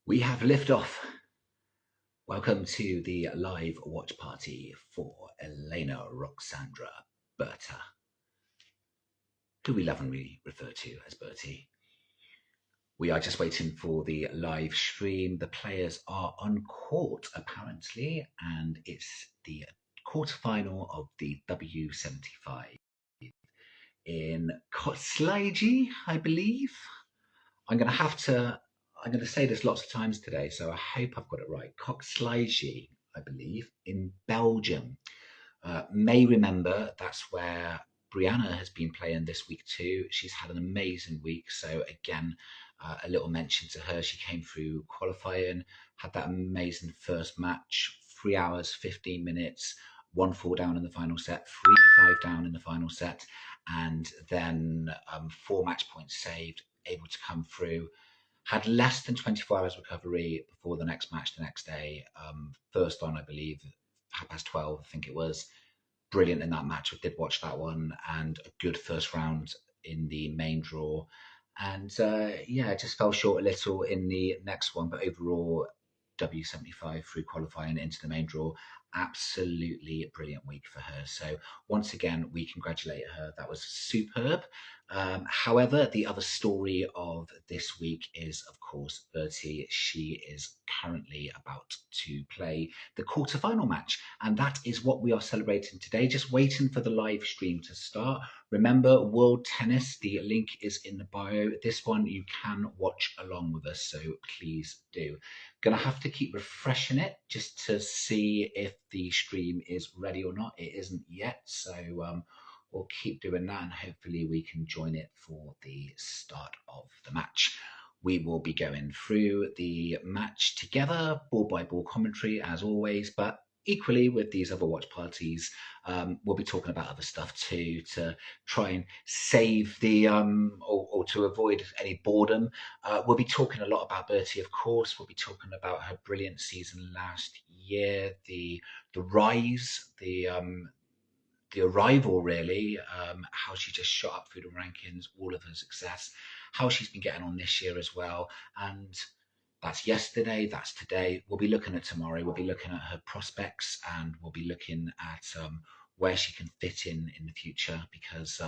We have liftoff. Welcome to the live watch party for Elena, Ruxandra, Berta, who we lovingly refer to as Berty. We are just waiting for the live stream. The players are on court, apparently, and it's the quarterfinal of the W75 in Koksijde, I believe. I'm going to say this lots of times today, so I hope I've got it right. Koksijde, I believe, in Belgium. May remember that's where Brianna has been playing this week too. She's had an amazing week. So again, a little mention to her. She came through qualifying, had that amazing first match, 3 hours, 15 minutes, 1-4 down in the final set, 3-5 down in the final set, and then 4 match points saved, able to come through. Had less than 24 hours recovery before the next match the next day. First on, I believe, 12:30, I think it was. Brilliant in that match. I did watch that one, and a good first round in the main draw. And yeah, just fell short a little in the next one, but overall, W75 through qualifying into the main draw. Absolutely brilliant week for her. So once again, we congratulate her. That was superb. However, the other story of this week is, of course, Bertie. She is currently about to play the quarterfinal match, and that is what we are celebrating today. Just waiting for the live stream to start. Remember, World Tennis, the link is in the bio. This one you can watch along with us, so please do. Gonna have to keep refreshing it just to see if the stream is ready or not. It isn't yet, so we'll keep doing that, and hopefully we can join it for the start of the match. We will be going through the match together, ball by ball commentary as always, but equally with these other watch parties, we'll be talking about other stuff too to try and save the or to avoid any boredom. We'll be talking a lot about Bertie, of course. We'll be talking about her brilliant season last year, the rise, the arrival, really, how she just shot up through the rankings, all of her success, how she's been getting on this year as well. And that's yesterday, that's today. We'll be looking at tomorrow. We'll be looking at her prospects, and we'll be looking at where she can fit in the future, because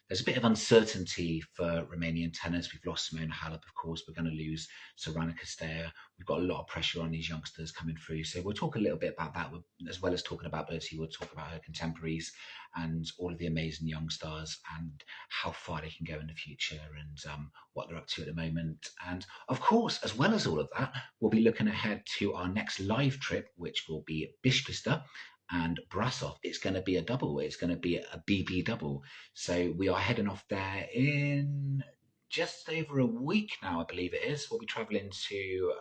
there's a bit of uncertainty for Romanian tennis. We've lost Simona Halep, of course. We're going to lose Sorana Castella. We've got a lot of pressure on these youngsters coming through. So we'll talk a little bit about that, as well as talking about Bertie. We'll talk about her contemporaries and all of the amazing young stars and how far they can go in the future, and what they're up to at the moment. And of course, as well as all of that, we'll be looking ahead to our next live trip, which will be Bistrica and Brasov. It's going to be a double. It's going to be a BB double. So we are heading off there in just over a week now, I believe it is. We'll be traveling to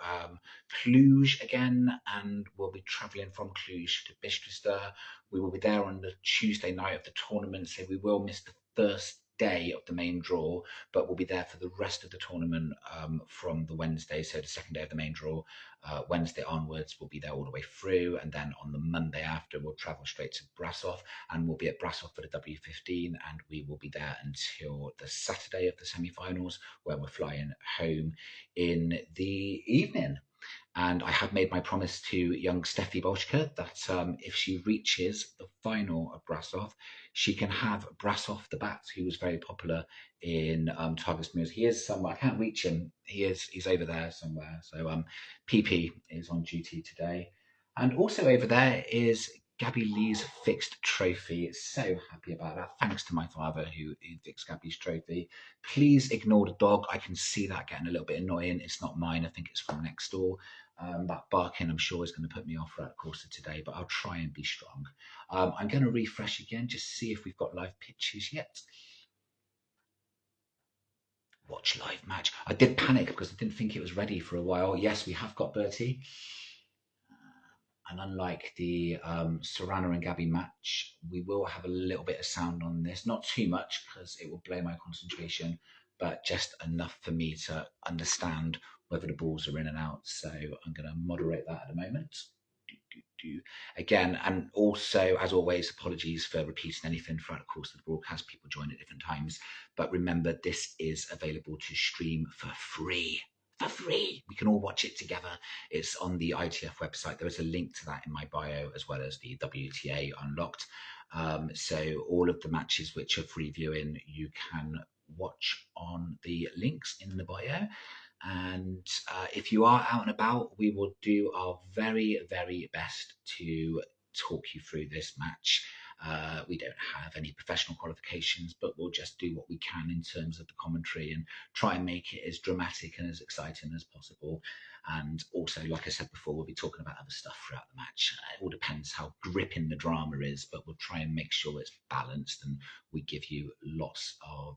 Cluj again, and we'll be traveling from Cluj to Bistrica. We will be there on the Tuesday night of the tournament, so we will miss the first day of the main draw, but we'll be there for the rest of the tournament from the Wednesday, so the second day of the main draw, Wednesday onwards. We'll be there all the way through, and then on the Monday after, we'll travel straight to Brasov, and we'll be at Brasov for the W15, and we will be there until the Saturday of the semi-finals, where we're flying home in the evening. And I have made my promise to young Steffi Bolchka that if she reaches the final of Brasov, she can have Brasov the Bat, who was very popular in Targus Mews. He is somewhere. I can't reach him. He's over there somewhere. So PP is on duty today. And also over there is Gabby Lee's fixed trophy. So happy about that. Thanks to my father who fixed Gabby's trophy. Please ignore the dog. I can see that getting a little bit annoying. It's not mine. I think it's from next door. That barking, I'm sure, is going to put me off throughout the course of today, but I'll try and be strong. I'm going to refresh again, just see if we've got live pictures yet. Watch live match. I did panic because I didn't think it was ready for a while. Yes, we have got Bertie. And unlike the Sorana and Gabby match, we will have a little bit of sound on this. Not too much because it will blow my concentration, but just enough for me to understand whether the balls are in and out. So I'm going to moderate that at the moment. Again, and also, as always, apologies for repeating anything throughout the course of the broadcast. People join at different times. But remember, this is available to stream for free. for free. We can all watch it together. It's on the ITF website. There is a link to that in my bio, as well as the WTA Unlocked. So all of the matches which are free viewing, you can watch on the links in the bio. And if you are out and about, we will do our very, very best to talk you through this match. We don't have any professional qualifications, but we'll just do what we can in terms of the commentary and try and make it as dramatic and as exciting as possible. And also, like I said before, we'll be talking about other stuff throughout the match. It all depends how gripping the drama is, but we'll try and make sure it's balanced and we give you lots of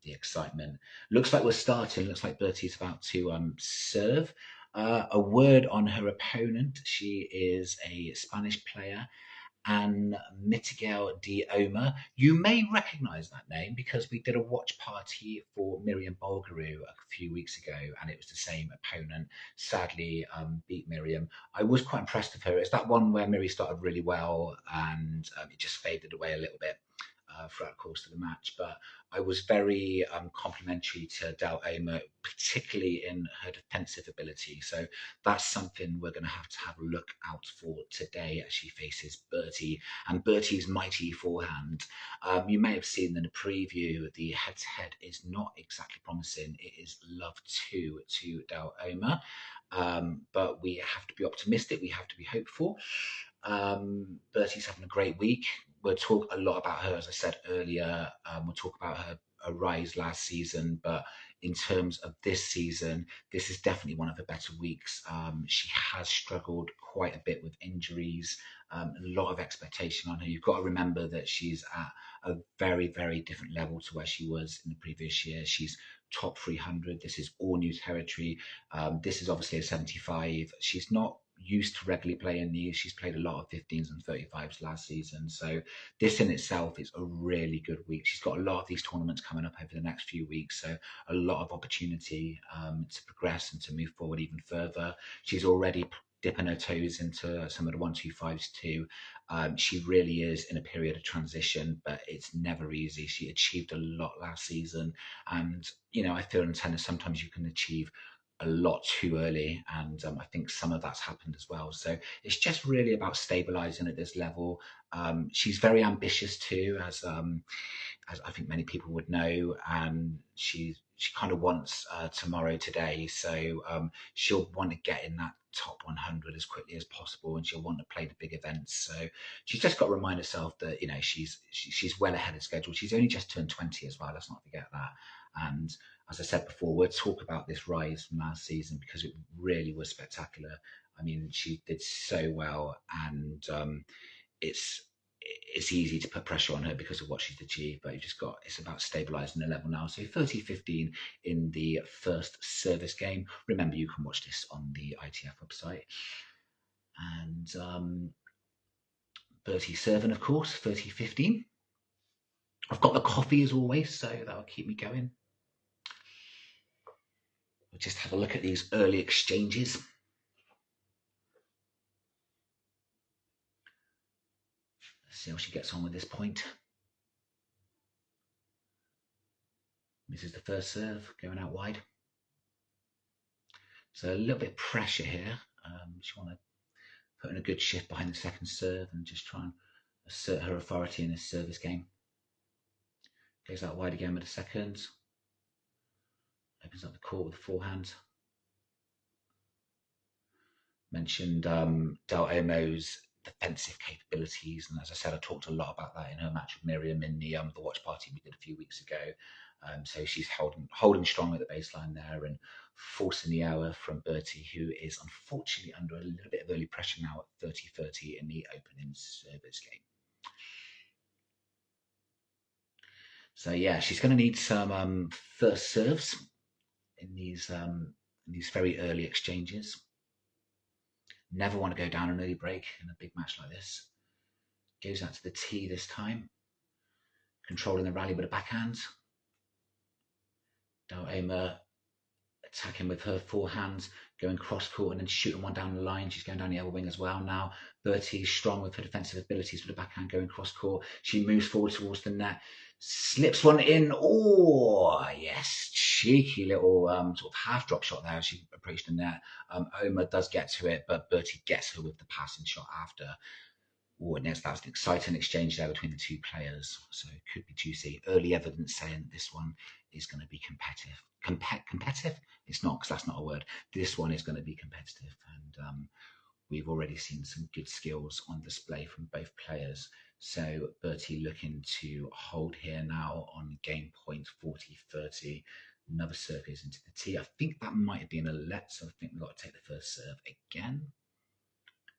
the excitement. Looks like we're starting. Looks like Bertie's about to serve. A word on her opponent. She is a Spanish player, and Mintegi de Olmo. You may recognise that name because we did a watch party for Miriam Bulgaroo a few weeks ago, and it was the same opponent. Sadly, beat Miriam. I was quite impressed with her. It's that one where Miri started really well, and it just faded away a little bit throughout the course of the match. But I was very complimentary to de Olmo, particularly in her defensive ability. So that's something we're going to have a look out for today as she faces Berty and Bertie's mighty forehand. You may have seen in the preview, the head-to-head is not exactly promising. It is love 2 to de Olmo. But we have to be optimistic. We have to be hopeful. Bertie's having a great week. We'll talk a lot about her, as I said earlier. We'll talk about her rise last season, but in terms of this season, this is definitely one of the better weeks. She has struggled quite a bit with injuries, a lot of expectation on her. You've got to remember that she's at a very, very different level to where she was in the previous year. She's top 300. This is all new territory. This is obviously a 75. She's not used to regularly playing these. She's played a lot of 15s and 35s last season. So this in itself is a really good week. She's got a lot of these tournaments coming up over the next few weeks. So a lot of opportunity to progress and to move forward even further. She's already dipping her toes into some of the 125s too. She really is in a period of transition, but it's never easy. She achieved a lot last season. And, you know, I feel in tennis, sometimes you can achieve a lot too early, and I think some of that's happened as well. So it's just really about stabilizing at this level. She's very ambitious too, as I think many people would know, and she kind of wants tomorrow today. So she'll want to get in that top 100 as quickly as possible, and she'll want to play the big events. So she's just got to remind herself that, you know, she's well ahead of schedule. She's only just turned 20 as well. Let's not forget that. And as I said before, we'll talk about this rise from last season because it really was spectacular. I mean, she did so well, and it's easy to put pressure on her because of what she's achieved, but it's about stabilizing the level now. So 30-15 in the first service game. Remember, you can watch this on the ITF website. And Bertie serving, of course, 30-15. I've got the coffee as always, so that'll keep me going. We'll just have a look at these early exchanges. Let's see how she gets on with this point. This is the first serve going out wide. So a little bit of pressure here. She want to put in a good shift behind the second serve and just try and assert her authority in this service game. Goes out wide again with the second. Opens up the court with the forehand. Mentioned de Olmo's defensive capabilities, and as I said, I talked a lot about that in her match with Miriam in the watch party we did a few weeks ago. So she's holding strong at the baseline there and forcing the error from Berty, who is unfortunately under a little bit of early pressure now at 30-30 in the opening service game. So yeah, she's going to need some first serves in these very early exchanges. Never want to go down an early break in a big match like this. Goes out to the tee this time. Controlling the rally with a backhand. De Olmo attacking with her forehand, going cross court and then shooting one down the line. She's going down the other wing as well now. Bertie's strong with her defensive abilities with the backhand, going cross court. She moves forward towards the net, slips one in. Oh, yes, cheeky little sort of half drop shot there as she approached the net. Olmo does get to it, but Bertie gets her with the passing shot after. Oh, and that was an exciting exchange there between the two players, so it could be juicy. Early evidence saying this one is going to be competitive. Competitive? It's not, because that's not a word. This one is going to be competitive, and we've already seen some good skills on display from both players. So Bertie looking to hold here now on game point 40-30. Another serve goes into the tee. I think that might have been a let, so I think we've got to take the first serve again.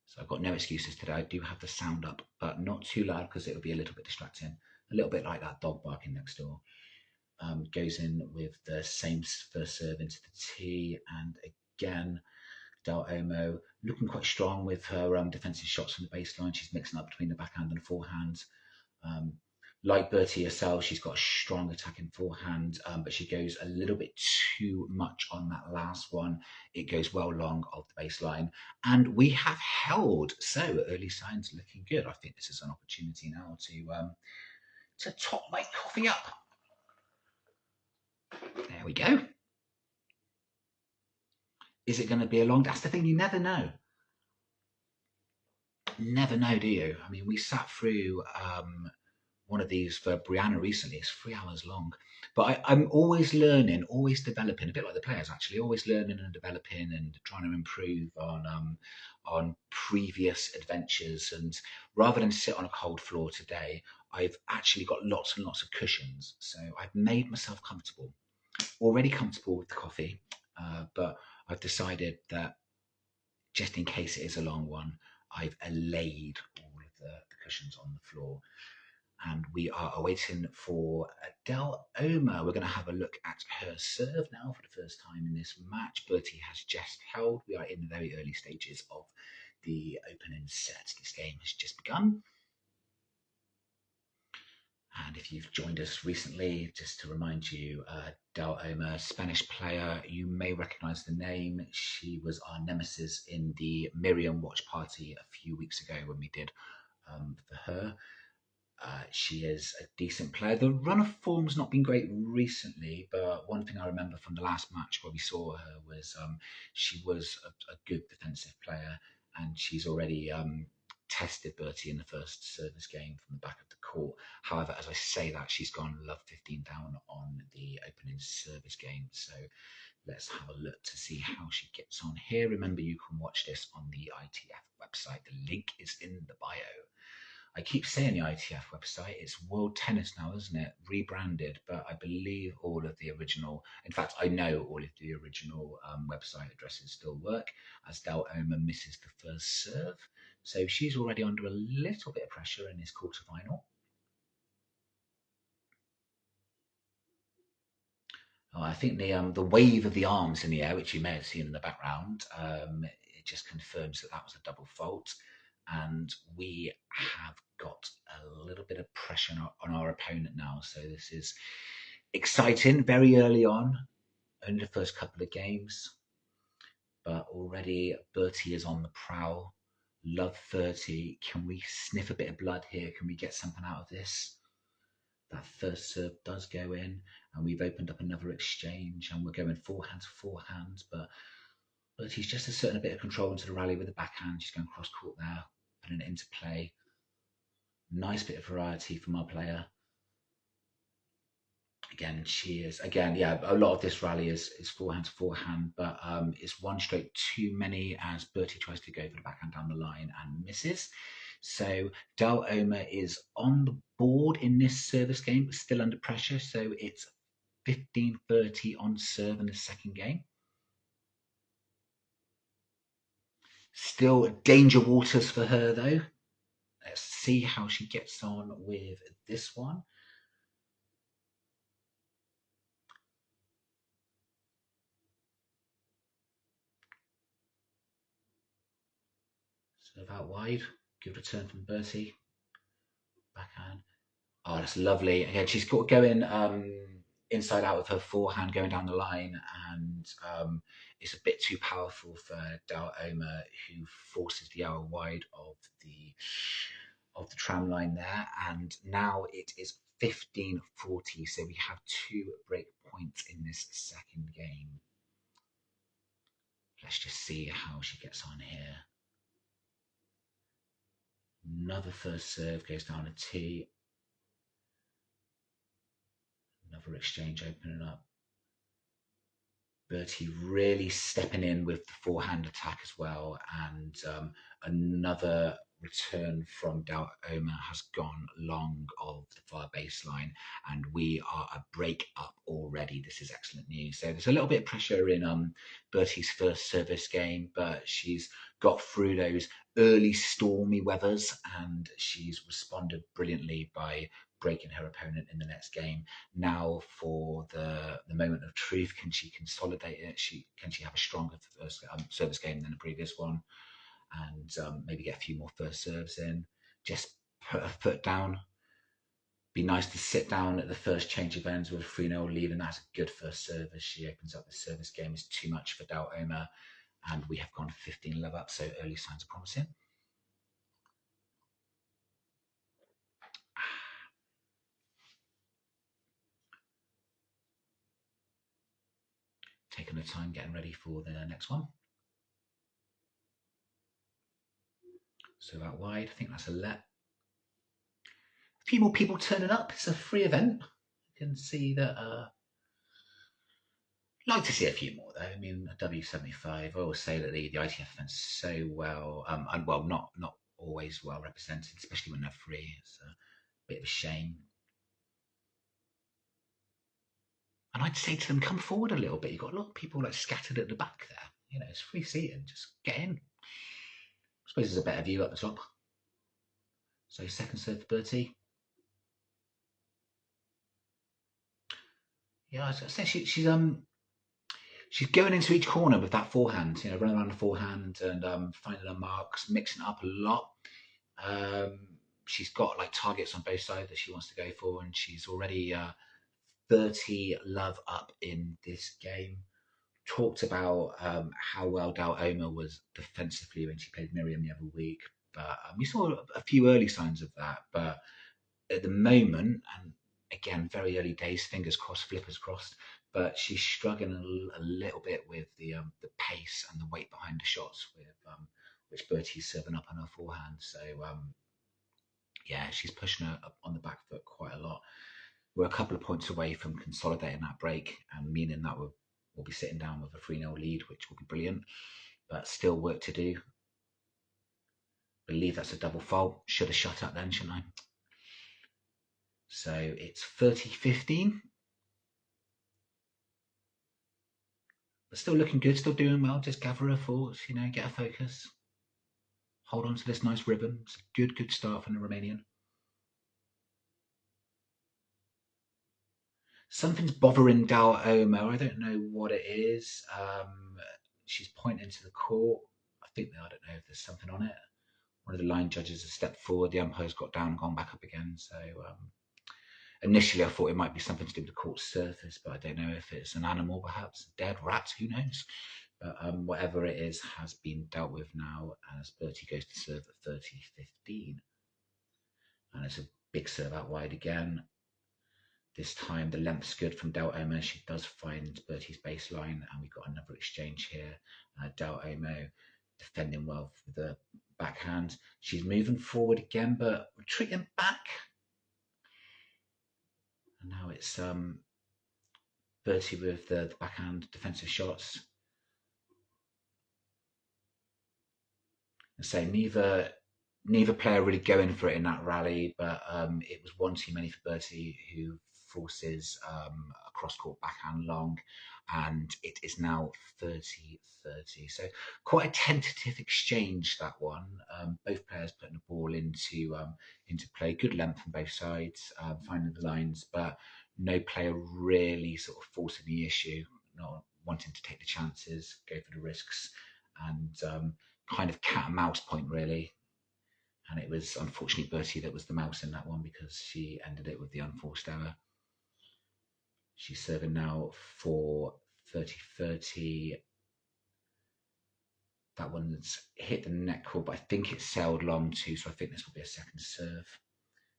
So I've got no excuses today. I do have the sound up, but not too loud because it would be a little bit distracting. A little bit like that dog barking next door. Goes in with the same first serve into the tee, and again, Olmo looking quite strong with her defensive shots from the baseline. She's mixing up between the backhand and the forehand. Like Bertie herself, she's got a strong attacking forehand, but she goes a little bit too much on that last one. It goes well long of the baseline, and we have held. So early signs looking good. I think this is an opportunity now to top my coffee up. There we go. Is it going to be a long? That's the thing. You never know. Never know, do you? I mean, we sat through one of these for Brianna recently. It's 3 hours long, but I'm always learning, always developing, a bit like the players actually, always learning and developing and trying to improve on previous adventures. And rather than sit on a cold floor today, I've actually got lots and lots of cushions, so I've made myself comfortable, already comfortable with the coffee, but I've decided that just in case it is a long one, I've allayed all of the cushions on the floor. And we are awaiting for Olmo. We're going to have a look at her serve now for the first time in this match. Bertie has just held. We are in the very early stages of the opening set. This game has just begun. And if you've joined us recently, just to remind you, Olmo, Spanish player, you may recognize the name. She was our nemesis in the Miriam watch party a few weeks ago when we did for her. She is a decent player. The run of form's not been great recently, but one thing I remember from the last match where we saw her was she was a good defensive player, and she's already tested Bertie in the first service game from the back of the court. However, as I say that, she's gone love 15 down on the opening service game. So let's have a look to see how she gets on here. Remember, you can watch this on the ITF website. The link is in the bio. I keep saying the ITF website. It's World Tennis now, isn't it? Rebranded, but I believe all of the original, in fact, I know all of the original website addresses still work, as Olmo misses the first serve. So she's already under a little bit of pressure in this quarterfinal. I think the wave of the arms in the air, which you may have seen in the background, it just confirms that that was a double fault. And we have got a little bit of pressure on our opponent now. So this is exciting, very early on, only the first couple of games. But already Bertie is on the prowl. Love 30. Can we sniff a bit of blood here? Can we get something out of this? That first serve does go in, and we've opened up another exchange, and we're going forehand to forehand, but Bertie's just asserting a bit of control into the rally with the backhand. She's going cross court there, putting it into play. Nice bit of variety from our player. Again, she is, yeah, a lot of this rally is forehand to forehand, but it's one straight too many as Bertie tries to go for the backhand down the line and misses. So Olmo is on the board in this service game, but still under pressure. So it's 15-30 on serve in the second game. Still danger waters for her, though. Let's see how she gets on with this one. Serve out wide. Good return from Bertie. Backhand. Oh, that's lovely. Again, she's got going inside out of her forehand going down the line, and it's a bit too powerful for Daloma, who forces the arrow wide of the tram line there. And now it is 15-40, so we have 2 break points in this second game. Let's just see how she gets on here. Another first serve goes down a T. Another exchange opening up. Berty really stepping in with the forehand attack as well, and another return from Daloma has gone long of the far baseline, and we are a break up already. This is excellent news. So there's a little bit of pressure in Berty's first service game, but she's got through those early stormy weathers, and she's responded brilliantly by breaking her opponent in the next game. Now for the moment of truth, can she consolidate it? Can she have a stronger first service game than the previous one, and maybe get a few more first serves in? Just put her foot down. Be nice to sit down at the first change of ends with a 3-0 lead, and that's a good first serve as she opens up the service game. Is too much for Daloma, and we have gone 15-love up, so early signs are promising. Taking the time, getting ready for the next one. So out wide, I think that's a let. A few more people turning up. It's a free event. You can see that. Like to see a few more though. I mean, W75. I always say that the ITF event's so well, and well, not always well represented, especially when they're free. It's a bit of a shame. And I'd say to them, come forward a little bit. You've got a lot of people like scattered at the back there. You know, it's free seating. Just get in. I suppose there's a better view at the top. So second serve for Berty. Yeah, I say she's going into each corner with that forehand. You know, running around the forehand and finding her marks, mixing it up a lot. She's got like targets on both sides that she wants to go for, and she's already 30-love up in this game. Talked about how well Daloma was defensively when she played Miriam the other week, but we saw a few early signs of that. But at the moment, and again, very early days, fingers crossed, flippers crossed, but she's struggling a little bit with the pace and the weight behind the shots, with which Bertie's serving up on her forehand. So yeah, she's pushing her up on the back foot quite a lot. We're a couple of points away from consolidating that break, and meaning that we'll be sitting down with a 3-0 lead, which will be brilliant, but still work to do. Believe that's a double fault. Should have shut up then, shouldn't I? So it's 30-15. But still looking good, still doing well. Just gather her thoughts, you know, get her focus. Hold on to this nice rhythm. It's a good start from the Romanian. Something's bothering Daloma. I don't know what it is. She's pointing to the court. I don't know if there's something on it. One of the line judges has stepped forward. The umpire's got down and gone back up again. So initially I thought it might be something to do with the court surface, but I don't know if it's an animal, perhaps a dead rat, who knows. But whatever it is has been dealt with now as Bertie goes to serve at 30-15. And it's a big serve out wide again. This time the length's good from Daloma. She does find Bertie's baseline, and we've got another exchange here. Daloma defending well with the backhand. She's moving forward again, but retreating back. And now it's Bertie with the backhand defensive shots. And so neither player really going for it in that rally, but it was one too many for Bertie, who forces a cross-court backhand long, and it is now 30-30. So quite a tentative exchange, that one. Both players putting the ball into play. Good length from both sides, finding the lines, but no player really sort of forcing the issue, not wanting to take the chances, go for the risks, and kind of cat and mouse point, really. And it was unfortunately Bertie that was the mouse in that one, because she ended it with the unforced error. She's serving now for 30-30. That one's hit the net cord, but I think it's sailed long too, so I think this will be a second serve.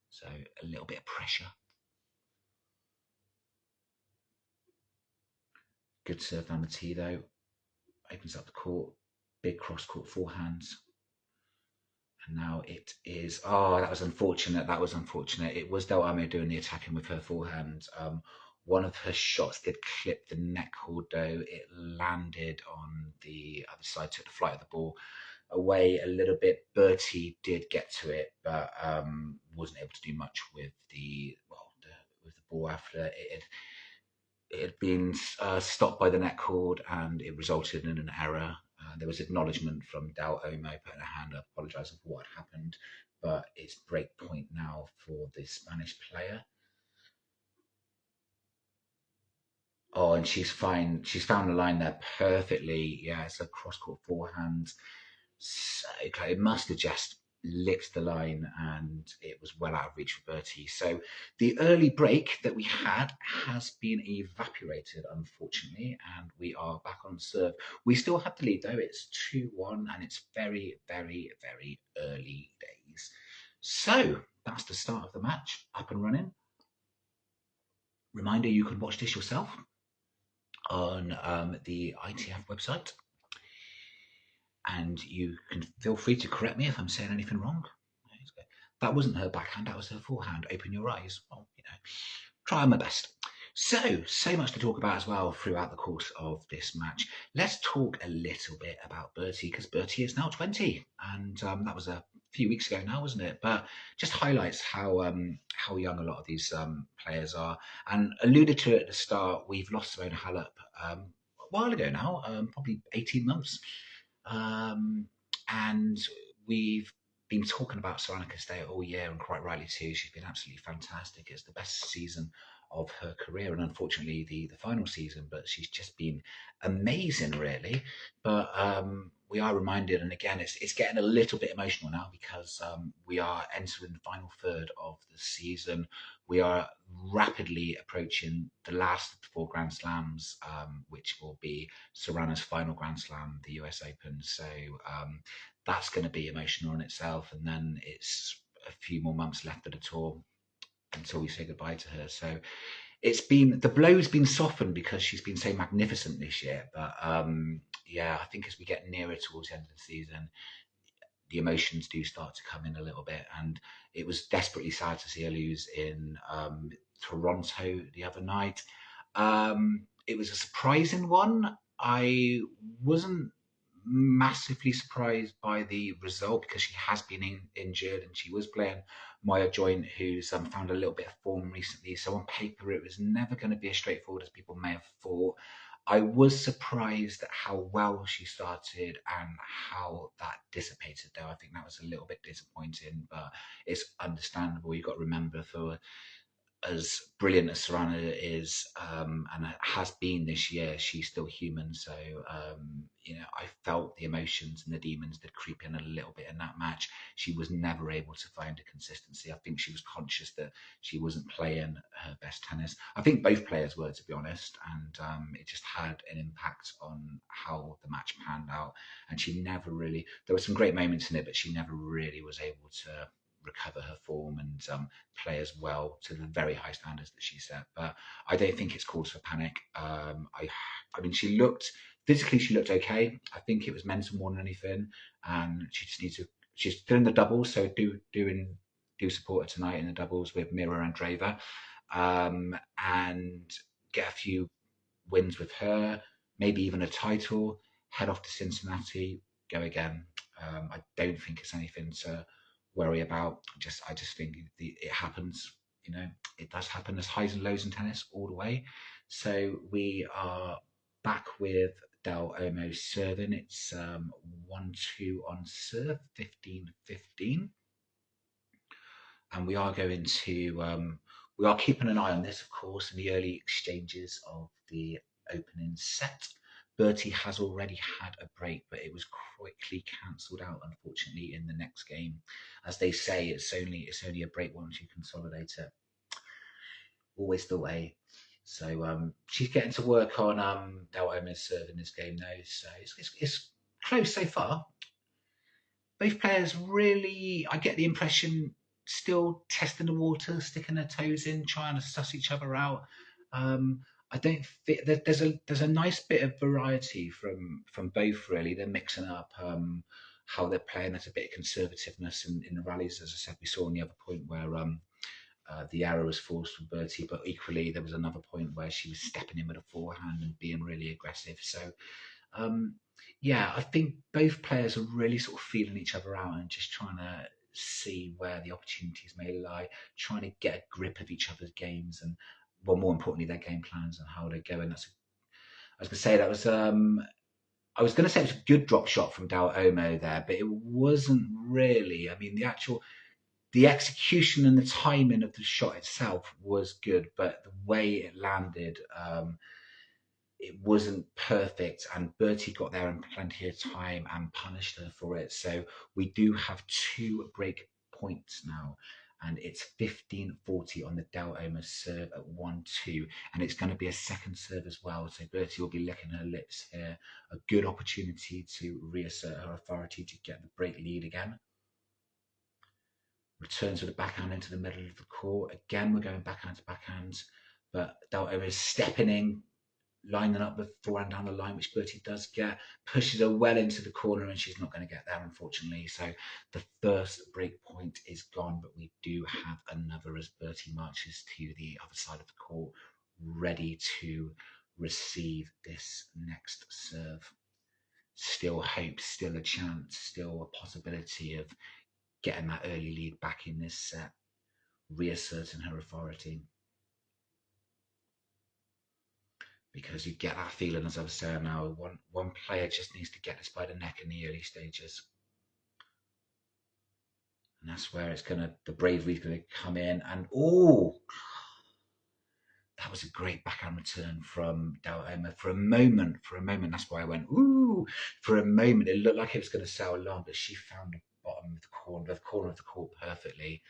So a little bit of pressure. Good serve down the tee though. Opens up the court. Big cross court forehands. And now it is, oh, that was unfortunate. That was unfortunate. It was Del Amo doing the attacking with her forehand. One of her shots did clip the net cord though. It landed on the other side, took the flight of the ball away a little bit. Berty did get to it, but wasn't able to do much with the ball after it had been stopped by the net cord, and it resulted in an error. There was acknowledgement from Del Olmo putting a hand up, apologising for what had happened, but it's break point now for the Spanish player. Oh, and she's fine. She's found the line there perfectly. Yeah, it's a cross-court forehand. So it must have just licked the line, and it was well out of reach for Bertie. So the early break that we had has been evaporated, unfortunately, and we are back on serve. We still have the lead, though. It's 2-1, and it's very, very, very early days. So that's the start of the match, up and running. Reminder, you can watch this yourself on the ITF website. And you can feel free to correct me if I'm saying anything wrong. That wasn't her backhand, that was her forehand. Open your eyes. Well, try my best. So much to talk about as well throughout the course of this match. Let's talk a little bit about Bertie, because Bertie is now 20, and that was a few weeks ago now, wasn't it? But just highlights how young a lot of these players are. And alluded to it at the start, we've lost Simona Halep a while ago now, probably 18 months. And we've been talking about Sorana Castello all year, and quite rightly too. She's been absolutely fantastic. It's the best season of her career, and unfortunately the final season, but she's just been amazing, really. But we are reminded, and again, it's getting a little bit emotional now, because we are entering the final third of the season. We are rapidly approaching the last of the 4 Grand Slams, which will be Sorana's final Grand Slam, the US Open. So that's going to be emotional in itself, and then it's a few more months left of the tour until we say goodbye to her. So it's been, the blow's been softened because she's been so magnificent this year. But yeah, I think as we get nearer towards the end of the season, the emotions do start to come in a little bit. And it was desperately sad to see her lose in Toronto the other night. It was a surprising one. I wasn't massively surprised by the result, because she has been injured, and she was playing Maya Joint, who's found a little bit of form recently. So on paper, it was never going to be as straightforward as people may have thought. I was surprised at how well she started and how that dissipated, though. I think that was a little bit disappointing, but it's understandable. You've got to remember, for as brilliant as Sorana is, and has been this year, she's still human. So, I felt the emotions and the demons did creep in a little bit in that match. She was never able to find a consistency. I think she was conscious that she wasn't playing her best tennis. I think both players were, to be honest, and it just had an impact on how the match panned out. And she never really, there were some great moments in it, but she never really was able to recover her form and play as well to the very high standards that she set. But I don't think it's cause for panic. I mean, she looked physically, she looked okay. I think it was mental more than anything, and she just needs to. She's doing the doubles, so do support her tonight in the doubles with Mira Andreeva, and get a few wins with her, maybe even a title. Head off to Cincinnati, go again. I don't think it's anything to worry about. I just think it happens. It does happen. There's highs and lows in tennis all the way. So we are back with Del Olmo serving. It's 1-2 on serve, 15-15. And we are going to, we are keeping an eye on this, of course, in the early exchanges of the opening set. Bertie has already had a break, but it was quickly cancelled out, unfortunately, in the next game. As they say, it's only a break once you consolidate it. Always the way. So she's getting to work on Del Omer's serve in this game now. So it's close so far. Both players really, I get the impression, still testing the water, sticking their toes in, trying to suss each other out. I don't think there's a nice bit of variety from both really. They're mixing up how they're playing. There's a bit of conservativeness in the rallies, as I said. We saw on the other point where the arrow was forced from Bertie, but equally there was another point where she was stepping in with a forehand and being really aggressive. So um, yeah, I think both players are really sort of feeling each other out and just trying to see where the opportunities may lie, trying to get a grip of each other's games and, well, more importantly, their game plans and how they go. And I was going to say that was I was going to say it was a good drop shot from Dal Omo there, but it wasn't really. I mean, the execution and the timing of the shot itself was good, but the way it landed, it wasn't perfect. And Bertie got there in plenty of time and punished her for it. So we do have 2 break points now. And it's 15-40 on the Del Omer serve at 1-2. And it's going to be a second serve as well. So Bertie will be licking her lips here. A good opportunity to reassert her authority to get the break lead again. Returns with a backhand into the middle of the court. Again, we're going backhand to backhand, but Delta is stepping in, lining up the forehand down the line, which Bertie does get, pushes her well into the corner, and she's not going to get there, unfortunately. So the first break point is gone, but we do have another as Bertie marches to the other side of the court, ready to receive this next serve. Still hope, still a chance, still a possibility of getting that early lead back in this set, reasserting her authority. Because you get that feeling, as I was saying now, one player just needs to get this by the neck in the early stages. And that's where the bravery's gonna come in. And that was a great backhand return from Del Omer. For a moment, that's why I went, ooh. For a moment, it looked like it was going to sail along, but she found the bottom of the corner of the court perfectly.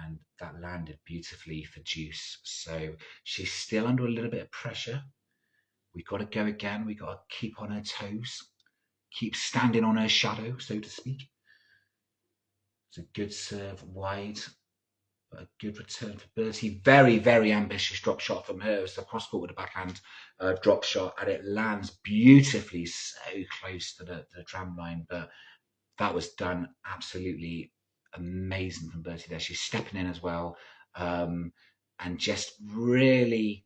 And that landed beautifully for Juice. So she's still under a little bit of pressure. We've got to go again. We've got to keep on her toes, keep standing on her shadow, so to speak. It's a good serve wide, but a good return for Bertie. Very, very ambitious drop shot from her. It's a cross court with a backhand drop shot, and it lands beautifully, so close to the tram line. But that was done absolutely amazing from Bertie there. She's stepping in as well, and just really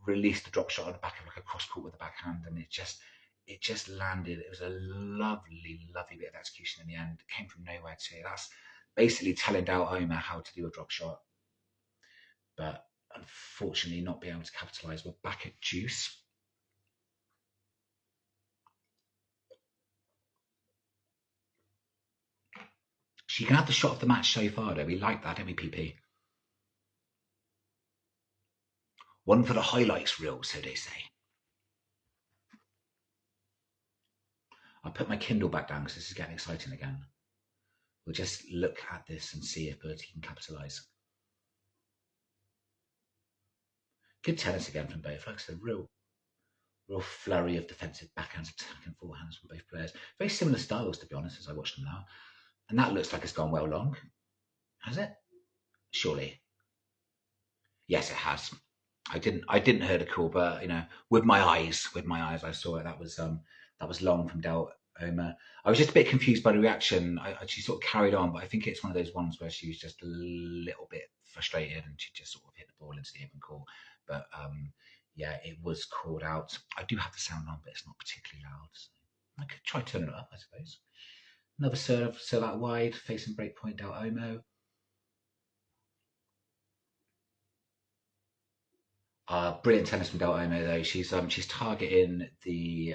released the drop shot on the back of like a cross court with the backhand, and it just landed. It was a lovely, lovely bit of execution in the end. It came from nowhere too. That's basically telling Dal Omer how to do a drop shot, but unfortunately not being able to capitalise. We're back at Juice. She can have the shot of the match so far, though. We like that, don't we, PP? One for the highlights reel, so they say. I'll put my Kindle back down because this is getting exciting again. We'll just look at this and see if Bertie can capitalise. Good tennis again from both. Like I said, real flurry of defensive backhands, attacking forehands from both players. Very similar styles, to be honest, as I watch them now. And that looks like it's gone well long. Has it? Surely. Yes, it has. I didn't hear the call, but with my eyes, I saw it. That was long from Del Omer. I was just a bit confused by the reaction. She sort of carried on, but I think it's one of those ones where she was just a little bit frustrated and she just sort of hit the ball into the open court. But yeah, it was called out. I do have the sound on, but it's not particularly loud. So I could try turning it up, I suppose. Another serve out wide, facing breakpoint Del Omo. Brilliant tennis from Del Omo though. She's targeting the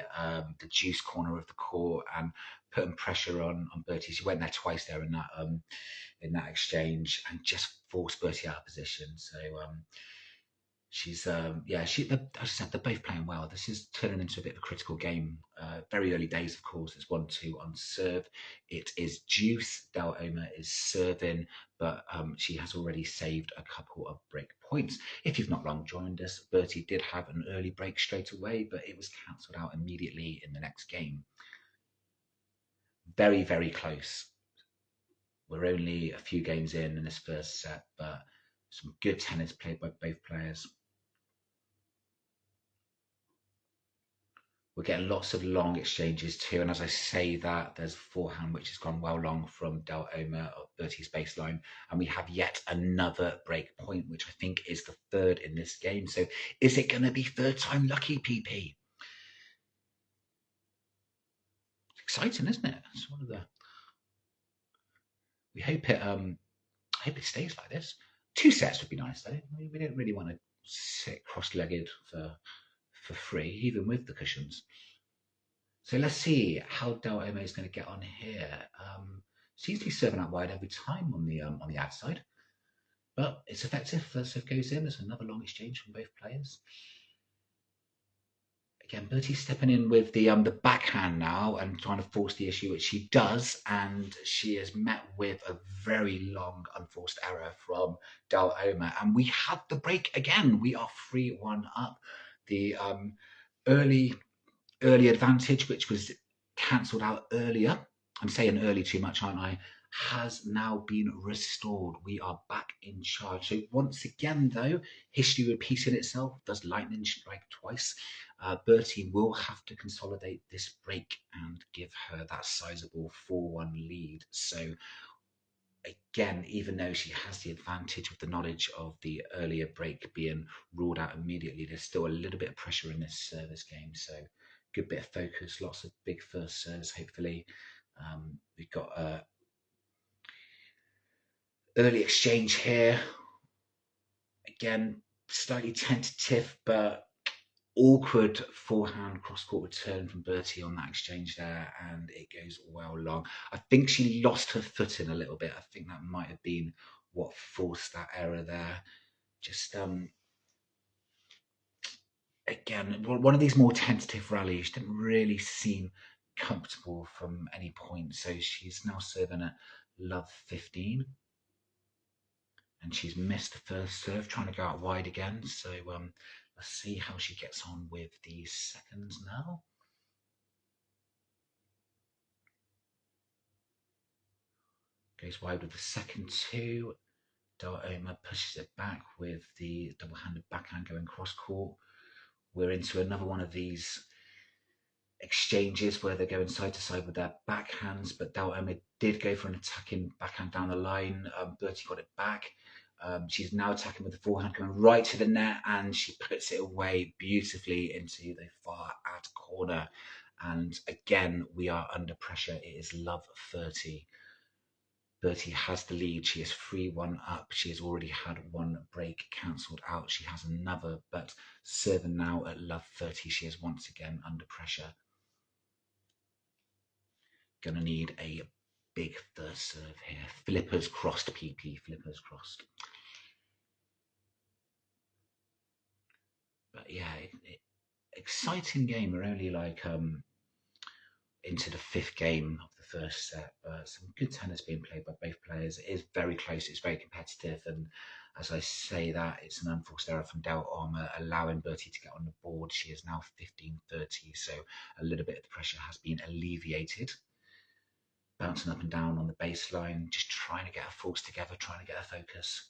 juice corner of the court and putting pressure on Bertie. She went there twice there in that exchange and just forced Bertie out of position. So She's yeah, as I said, they're both playing well. This is turning into a bit of a critical game. Very early days, of course. It's 1-2 on serve. It is deuce. Deloma is serving, but she has already saved a couple of break points. If you've not long joined us, Bertie did have an early break straight away, but it was cancelled out immediately in the next game. Very, very close. We're only a few games in this first set, but some good tennis played by both players. We're getting lots of long exchanges too, and as I say that, there's forehand which has gone well long from Deloma of Bertie's baseline, and we have yet another break point, which I think is the third in this game. So is it going to be third time lucky, PP? It's exciting, isn't it? It's one of the. We hope it. I hope it stays like this. 2 sets would be nice though. We don't really want to sit cross-legged for free, even with the cushions. So let's see how Deloma is going to get on here. Seems to be serving out wide every time on the outside, but it's effective. First serve goes in. There's another long exchange from both players. Again, Bertie stepping in with the backhand now and trying to force the issue, which she does, and she is met with a very long unforced error from Deloma, and we have the break again. We are 3-1 up. The early advantage, which was cancelled out earlier, I'm saying early too much, aren't I, has now been restored. We are back in charge. So once again, though, history repeating itself. Does lightning strike twice? Bertie will have to consolidate this break and give her that sizable 4-1 lead. So again, even though she has the advantage with the knowledge of the earlier break being ruled out immediately, there's still a little bit of pressure in this service game. So good bit of focus, lots of big first serves, hopefully. We've got early exchange here. Again, slightly tentative, but awkward forehand cross-court return from Bertie on that exchange there, and it goes well long. I think she lost her footing a little bit. I think that might have been what forced that error there. Just again, one of these more tentative rallies. She didn't really seem comfortable from any point, so she's now serving at love 15. And she's missed the first serve, trying to go out wide again. So let's see how she gets on with the seconds now. Goes wide with the second two. Deloma pushes it back with the double-handed backhand going cross-court. We're into another one of these exchanges where they're going side to side with their backhands, but Deloma did go for an attacking backhand down the line. Bertie got it back. She's now attacking with the forehand coming right to the net, and she puts it away beautifully into the far out corner. And again, we are under pressure. It is love 30. Bertie has the lead. She is 3-1 up. She has already had one break cancelled out. She has another, but serving now at love 30. She is once again under pressure. Going to need a big first serve here. Flippers crossed, PP. Flippers crossed. But yeah, exciting game. We're only like into the 5th game of the first set, but some good tennis being played by both players. It is very close. It's very competitive, and as I say that, it's an unforced error from Deloma, allowing Bertie to get on the board. She is now 15-30, so a little bit of the pressure has been alleviated. Bouncing up and down on the baseline, just trying to get her thoughts together, trying to get her focus.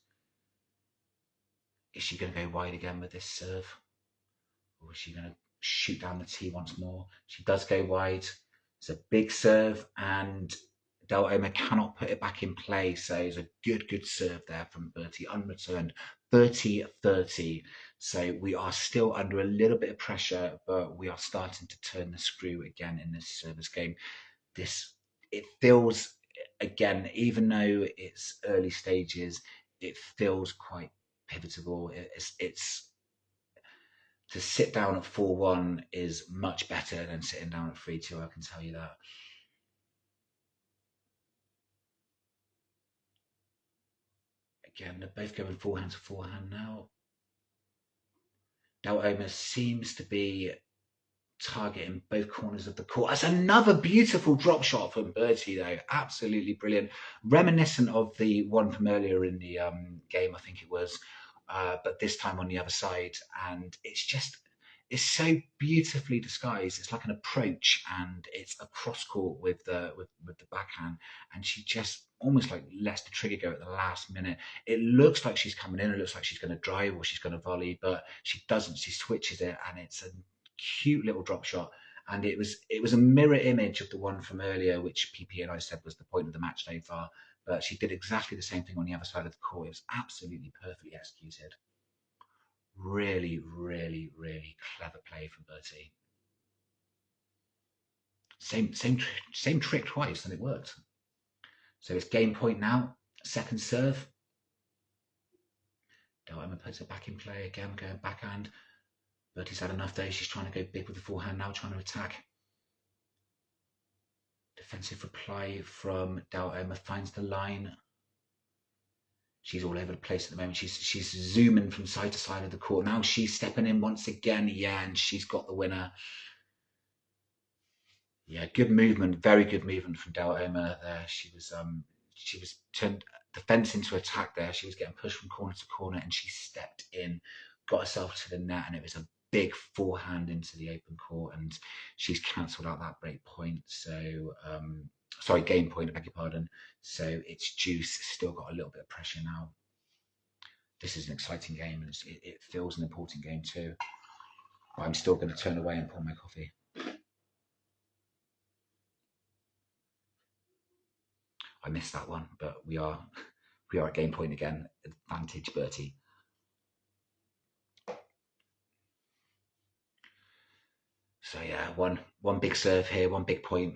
Is she going to go wide again with this serve? Or is she going to shoot down the tee once more? She does go wide. It's a big serve, and Deloma cannot put it back in play. So it's a good serve there from Bertie, unreturned. 30-30. So we are still under a little bit of pressure, but we are starting to turn the screw again in this service game. It feels, again, even though it's early stages, it feels quite pivotal. It's to sit down at 4-1 is much better than sitting down at 3-2, I can tell you that. Again, they're both going forehand to forehand now. Olmo seems to be targeting both corners of the court. That's another beautiful drop shot from Berty, though. Absolutely brilliant. Reminiscent of the one from earlier in the game, I think it was, but this time on the other side. And it's so beautifully disguised. It's like an approach, and it's a cross court with the backhand, and she just almost like lets the trigger go at the last minute. It looks like she's coming in. It looks like she's going to drive or she's going to volley, but she doesn't. She switches it, and it's a cute little drop shot. And it was a mirror image of the one from earlier, which PP and I said was the point of the match so far. But she did exactly the same thing on the other side of the court. It was absolutely perfectly executed. Really, really, really clever play from Bertie. Same trick twice, and it worked. So it's game point now. Second serve. Elena puts it back in play again, going backhand. Bertie's had enough days. She's trying to go big with the forehand now, trying to attack. Defensive reply from Elena finds the line. She's all over the place at the moment. She's zooming from side to side of the court. Now she's stepping in once again. Yeah, and she's got the winner. Yeah, good movement, very good movement from Elena there. She was turned defense into attack there. She was getting pushed from corner to corner, and she stepped in, got herself to the net, and it was a big forehand into the open court, and she's cancelled out that break point. So sorry, game point, I beg your pardon. So it's Juice still got a little bit of pressure now. This is an exciting game, and it feels an important game too. But I'm still going to turn away and pour my coffee. I missed that one, but we are at game point again. Advantage Bertie. So yeah, one big serve here, one big point,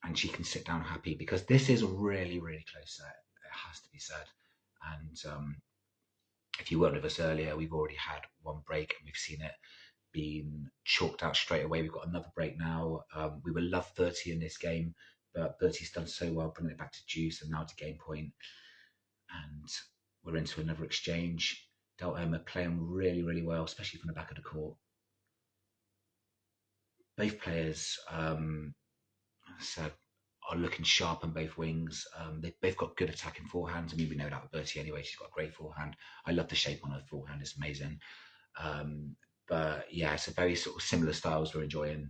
and she can sit down happy because this is a really, really close set. It has to be said. And if you weren't with us earlier, we've already had one break and we've seen it being chalked out straight away. We've got another break now. We were love 30 in this game, but Bertie's done so well bringing it back to Juice and now to game point. And we're into another exchange. Elena playing really, really well, especially from the back of the court. Both players are looking sharp on both wings. They've both got good attacking forehands. I mean, we know that with Bertie anyway. She's got a great forehand. I love the shape on her forehand. It's amazing. But yeah, it's a very sort of similar styles we're enjoying.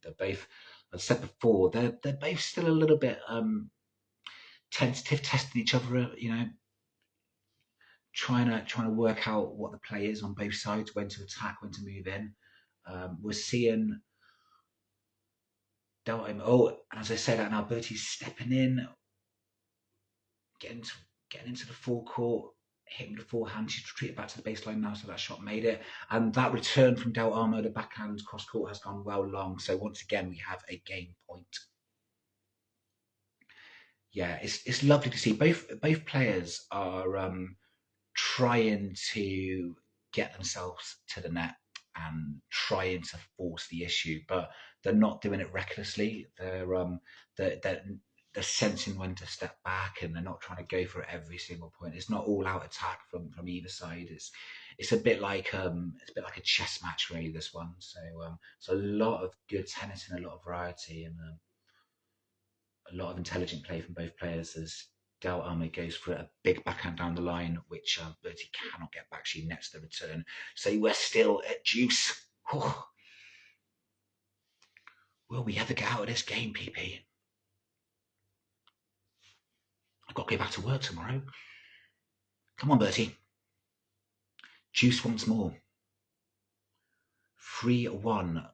They're both, as I said before, they're both still a little bit tentative, testing each other, trying to work out what the play is on both sides, when to attack, when to move in. We're seeing and as I say that now, Bertie's stepping in, getting into the forecourt, hitting the forehand. She's retreated back to the baseline now, so that shot made it. And that return from Elena, the backhand cross court, has gone well long. So once again, we have a game point. Yeah, it's lovely to see both players are trying to get themselves to the net and trying to force the issue, but they're not doing it recklessly. They're sensing when to step back, and they're not trying to go for every single point. It's not all out attack from either side. It's a bit like a chess match really, this one. So it's a lot of good tennis and a lot of variety, and a lot of intelligent play from both players as Elena goes for a big backhand down the line, which Bertie cannot get back. She nets the return. So we're still at Juice. Oh. Will we ever get out of this game, PP? I've got to go back to work tomorrow. Come on, Bertie. Juice once more. 3-1.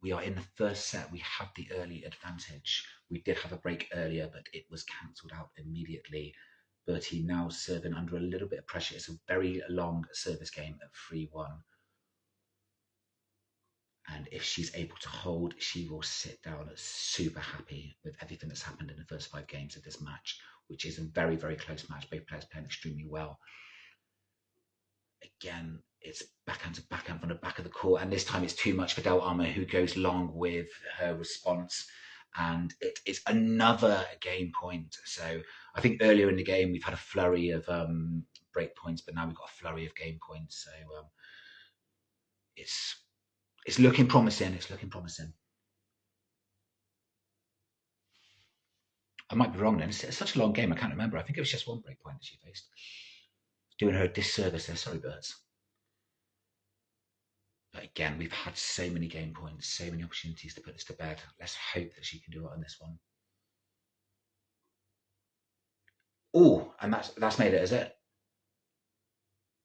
We are in the first set. We have the early advantage. We did have a break earlier, but it was cancelled out immediately. Bertie now serving under a little bit of pressure. It's a very long service game at 3-1. And if she's able to hold, she will sit down super happy with everything that's happened in the first 5 games of this match, which is a very, very close match. Both players playing extremely well. Again, it's backhand to backhand from the back of the court, and this time it's too much for Elena, who goes long with her response, and it's another game point. So I think earlier in the game we've had a flurry of break points, but now we've got a flurry of game points. So it's looking promising. It's looking promising. I might be wrong then. It's such a long game. I can't remember. I think it was just one break point that she faced. Doing her a disservice there. Sorry, Birds. But again, we've had so many game points, so many opportunities to put this to bed. Let's hope that she can do it on this one. Oh, and that's made it, is it?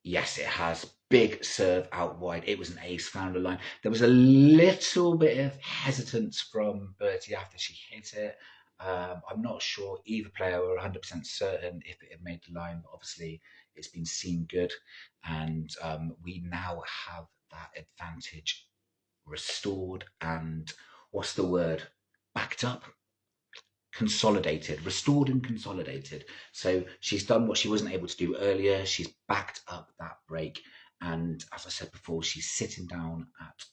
Yes, it has. Big serve out wide. It was an ace, found a line. There was a little bit of hesitance from Bertie after she hit it. I'm not sure either player were 100% certain if it had made the line, but obviously it's been seen good. And we now have that advantage restored and, what's the word, backed up, consolidated, restored and consolidated. So she's done what she wasn't able to do earlier. She's backed up that break. And as I said before, she's sitting down at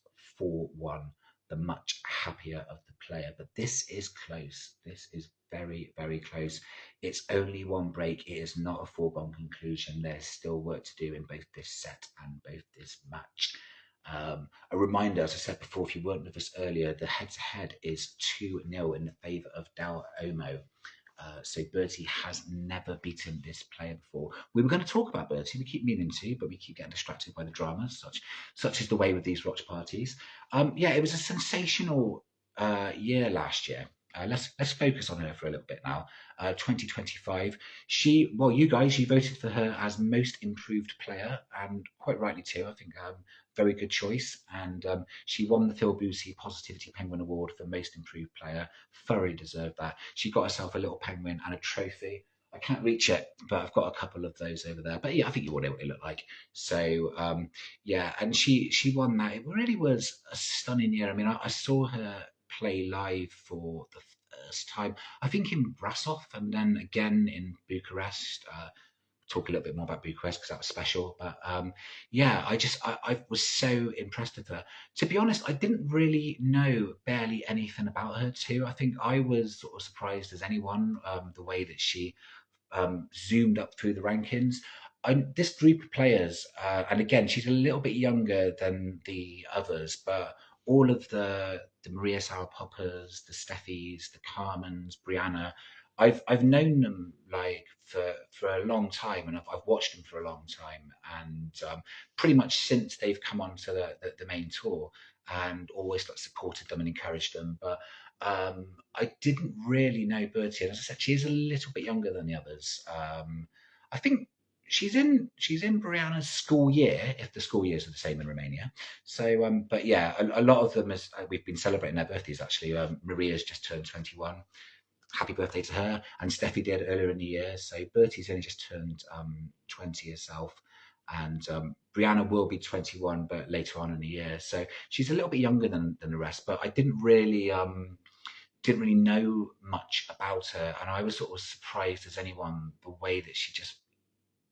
4-1, the much happier of the player. But this is close. This is very, very close. It's only one break. It is not a foregone conclusion. There's still work to do in both this set and both this match. A reminder, as I said before, if you weren't with us earlier, the head-to-head is 2-0 in favour of Olmo. So Bertie has never beaten this player before. We were going to talk about Bertie. We keep meaning to, but we keep getting distracted by the drama. Such is the way with these watch parties. Yeah, it was a sensational year last year. Let's focus on her for a little bit now. 2025. You guys, you voted for her as most improved player, and quite rightly too. I think very good choice. And she won the Phil Boosie Positivity Penguin Award for most improved player. Thoroughly deserved that. She got herself a little penguin and a trophy. I can't reach it, but I've got a couple of those over there. But yeah, I think you all know what they look like. So yeah, and she won that. It really was a stunning year. I mean, I saw her play live for the first time, I think in Brasov, and then again in Bucharest. Talk a little bit more about Bucharest because that was special. But yeah, I was so impressed with her. To be honest, I didn't really know barely anything about her too. I think I was sort of surprised as anyone the way that she zoomed up through the rankings. This group of players, and again, she's a little bit younger than the others, but all of the Maria Sarapopas, the Steffis, the Carmens, Brianna, I've known them like for a long time, and I've watched them for a long time, and pretty much since they've come onto the main tour, and always like supported them and encouraged them. But I didn't really know Bertie, and as I said, she's a little bit younger than the others. I think she's in Brianna's school year, if the school years are the same in Romania. So, but yeah, a lot of them, as we've been celebrating their birthdays actually. Maria's just turned 21. Happy birthday to her, and Steffi did earlier in the year. So Bertie's only just turned 20 herself, and Brianna will be 21, but later on in the year. So she's a little bit younger than the rest. But I didn't really know much about her, and I was sort of surprised as anyone the way that she just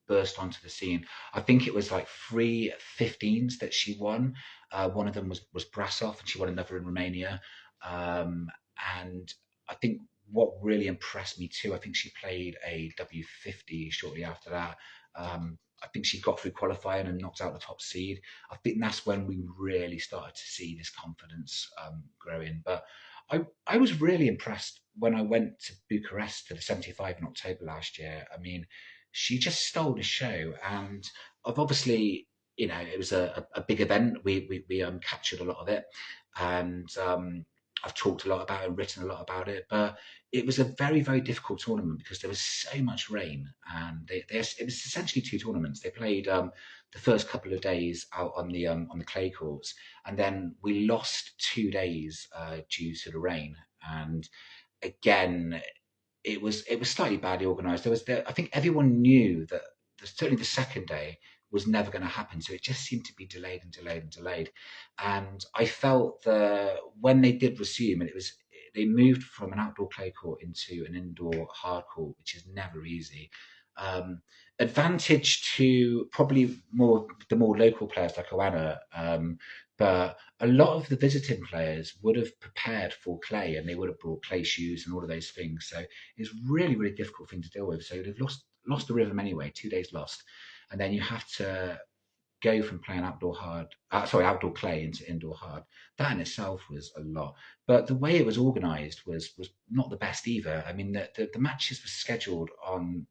burst onto the scene. I think it was like 3 15s that she won. One of them was Brasov, and she won another in Romania. And I think what really impressed me too, I think she played a W50 shortly after that. I think she got through qualifying and knocked out the top seed. I think that's when we really started to see this confidence growing. But I was really impressed when I went to Bucharest to the 75 in October last year. I mean, she just stole the show, and I've obviously, it was a big event. We captured a lot of it, and I've talked a lot about it and written a lot about it. But it was a very, very difficult tournament because there was so much rain, and it was essentially two tournaments. They played the first couple of days out on the clay courts, and then we lost 2 days due to the rain. And again, it was slightly badly organised. I think everyone knew that certainly the second day was never going to happen, so it just seemed to be delayed and delayed and delayed. And I felt that when they did resume, and they moved from an outdoor clay court into an indoor hard court, which is never easy. Um, Advantage to probably the more local players like Oana, but a lot of the visiting players would have prepared for clay, and they would have brought clay shoes and all of those things. So it's really, really difficult thing to deal with. So they've lost the rhythm anyway. 2 days lost, and then you have to go from playing outdoor clay into indoor hard, that in itself was a lot. But the way it was organised was not the best either. I mean, the matches were scheduled on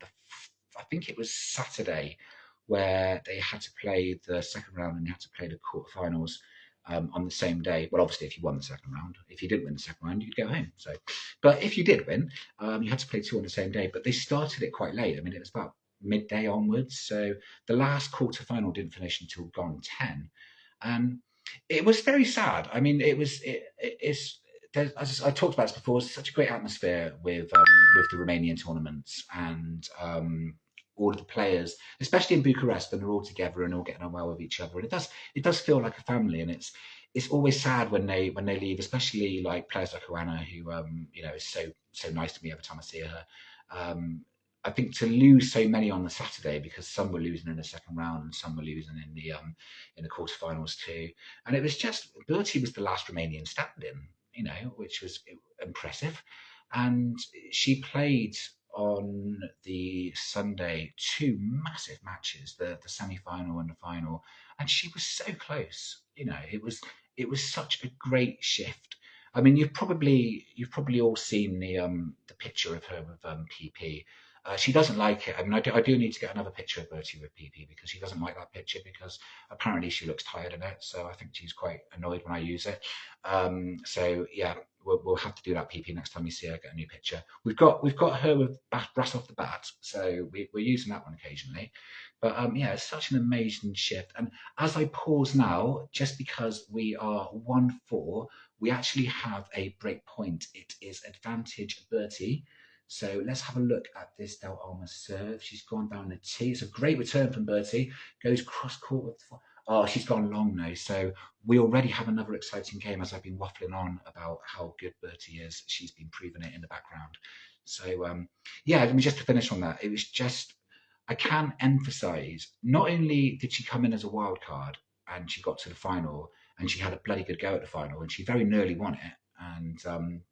I think it was Saturday, where they had to play the second round and they had to play the quarterfinals on the same day. Well, obviously, if you won the second round, if you didn't win the second round, you'd go home. So, but if you did win, you had to play two on the same day. But they started it quite late. I mean, it was about midday onwards. So the last quarterfinal didn't finish until gone 10. And it was very sad. I mean, it's as I talked about this before, it's such a great atmosphere with the Romanian tournaments and all of the players, especially in Bucharest, when they're all together and all getting on well with each other. And it does feel like a family, and it's always sad when they leave, especially like players like Joanna, who is so nice to me every time I see her. I think to lose so many on the Saturday, because some were losing in the second round and some were losing in the quarterfinals too, and it was just Bertie was the last Romanian standing, which was impressive, and she played on the Sunday two massive matches, the semi-final and the final, and she was so close. It was such a great shift. I mean, you've probably all seen the picture of her with PP. She doesn't like it. I mean, I do need to get another picture of Bertie with PP, because she doesn't like that picture, because apparently she looks tired in it. So I think she's quite annoyed when I use it. So yeah, we'll have to do that, PP, next time you see her, get a new picture. We've got her with brass off the bat, so we're using that one occasionally. But yeah, it's such an amazing shift. And as I pause now, just because we are 1-4, we actually have a break point. It is advantage Bertie. So let's have a look at this Del Olmo serve. She's gone down the tee. It's a great return from Bertie. Goes cross court with she's gone long now. So we already have another exciting game, as I've been waffling on about how good Bertie is. She's been proving it in the background. So yeah, I mean, just to finish on that, it was just, I can't emphasize, not only did she come in as a wild card and she got to the final and she had a bloody good go at the final and she very nearly won it, and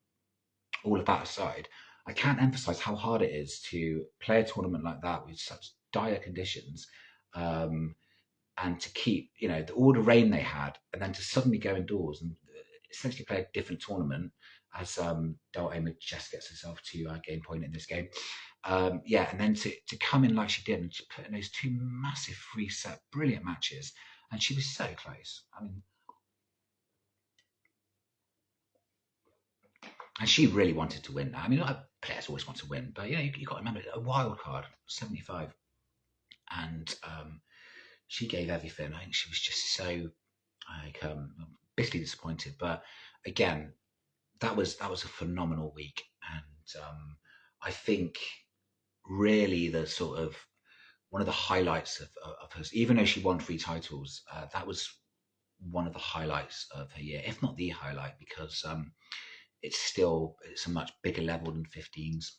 all of that aside, I can't emphasize how hard it is to play a tournament like that with such dire conditions, um, and to keep, all the rain they had, and then to suddenly go indoors and essentially play a different tournament, as Del Olmo just gets herself to game point in this game. Yeah, and then to come in like she did and to put in those two massive free set, brilliant matches, and she was so close. I mean, and she really wanted to win. I mean, players always want to win, but you got to remember, a wild card, 75, and she gave everything. I think she was just so bitterly disappointed. But again, that was a phenomenal week, and I think really the sort of one of the highlights of hers, even though she won 3 titles, that was one of the highlights of her year, if not the highlight, because it's a much bigger level than 15s.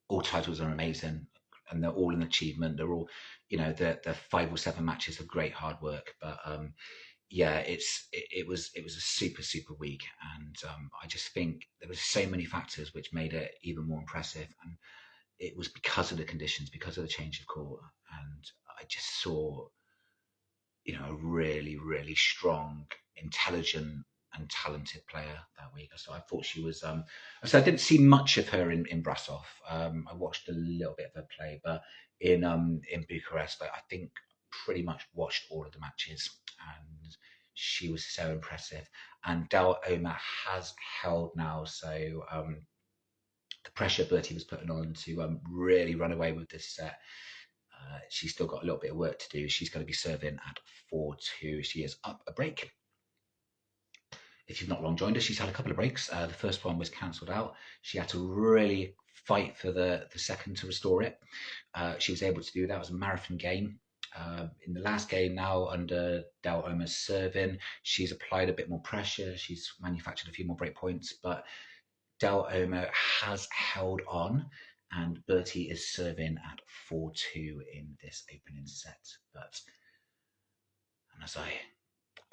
All titles are amazing, and they're all an achievement. They're all, the 5 or 7 matches of great hard work. But yeah, it was a super week, and I just think there was so many factors which made it even more impressive, and it was because of the conditions, because of the change of court, and I just saw, a really strong, intelligent, and talented player that week. So I thought she was. So I didn't see much of her in Brasov. I watched a little bit of her play, but in Bucharest, I think pretty much watched all of the matches, and she was so impressive. And Del Olmo has held now, so the pressure Bertie was putting on to really run away with this set. She's still got a little bit of work to do. She's going to be serving at 4-2. She is up a break. If you've not long joined us, she's had a couple of breaks. The first one was cancelled out. She had to really fight for the second to restore it. She was able to do that. It was a marathon game. In the last game now, under Del Olmo's serving, she's applied a bit more pressure. She's manufactured a few more break points, but Del Olmo has held on, and Bertie is serving at 4-2 in this opening set. But and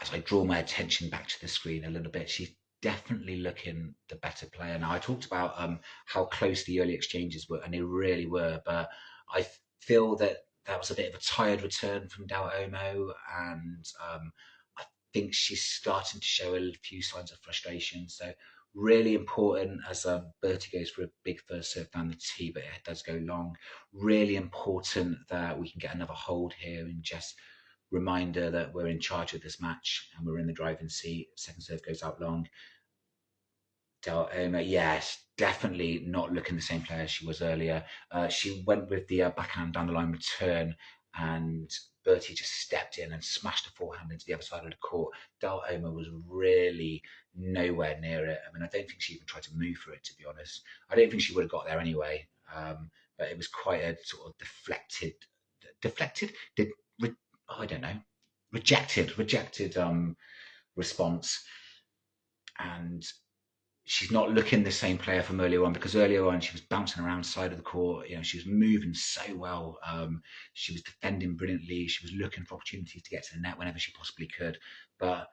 as I draw my attention back to the screen a little bit, she's definitely looking the better player. Now, I talked about how close the early exchanges were, and they really were, but I feel that that was a bit of a tired return from Olmo, and I think she's starting to show a few signs of frustration. So really important as Bertie goes for a big first serve down the tee, but it does go long. Really important that we can get another hold here, and just reminder that we're in charge of this match and we're in the driving seat. Second serve goes out long. Yes, definitely not looking the same player as she was earlier. She went with the backhand down the line return, and Bertie just stepped in and smashed a forehand into the other side of the court. Elena was really nowhere near it. I mean, I don't think she even tried to move for it, to be honest. I don't think she would have got there anyway. But it was quite a sort of deflected, did, I don't know, rejected response. And she's not looking the same player from earlier on, because earlier on she was bouncing around side of the court. You know, she was moving so well. She was defending brilliantly. She was looking for opportunities to get to the net whenever she possibly could. But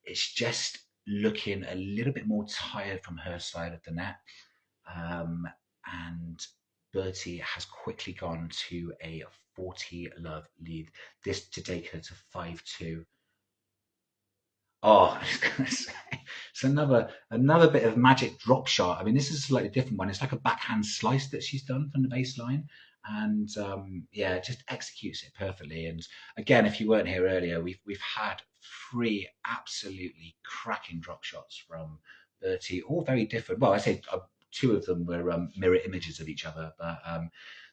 it's just looking a little bit more tired from her side of the net. And Bertie has quickly gone to a 40-love lead. This to take her to 5-2. Oh, I was going to say, it's another bit of magic drop shot. I mean, this is a slightly different one. It's like a backhand slice that she's done from the baseline, and yeah, it just executes it perfectly. And again, if you weren't here earlier, we've had three absolutely cracking drop shots from Bertie, all very different. Well, I say two of them were mirror images of each other, but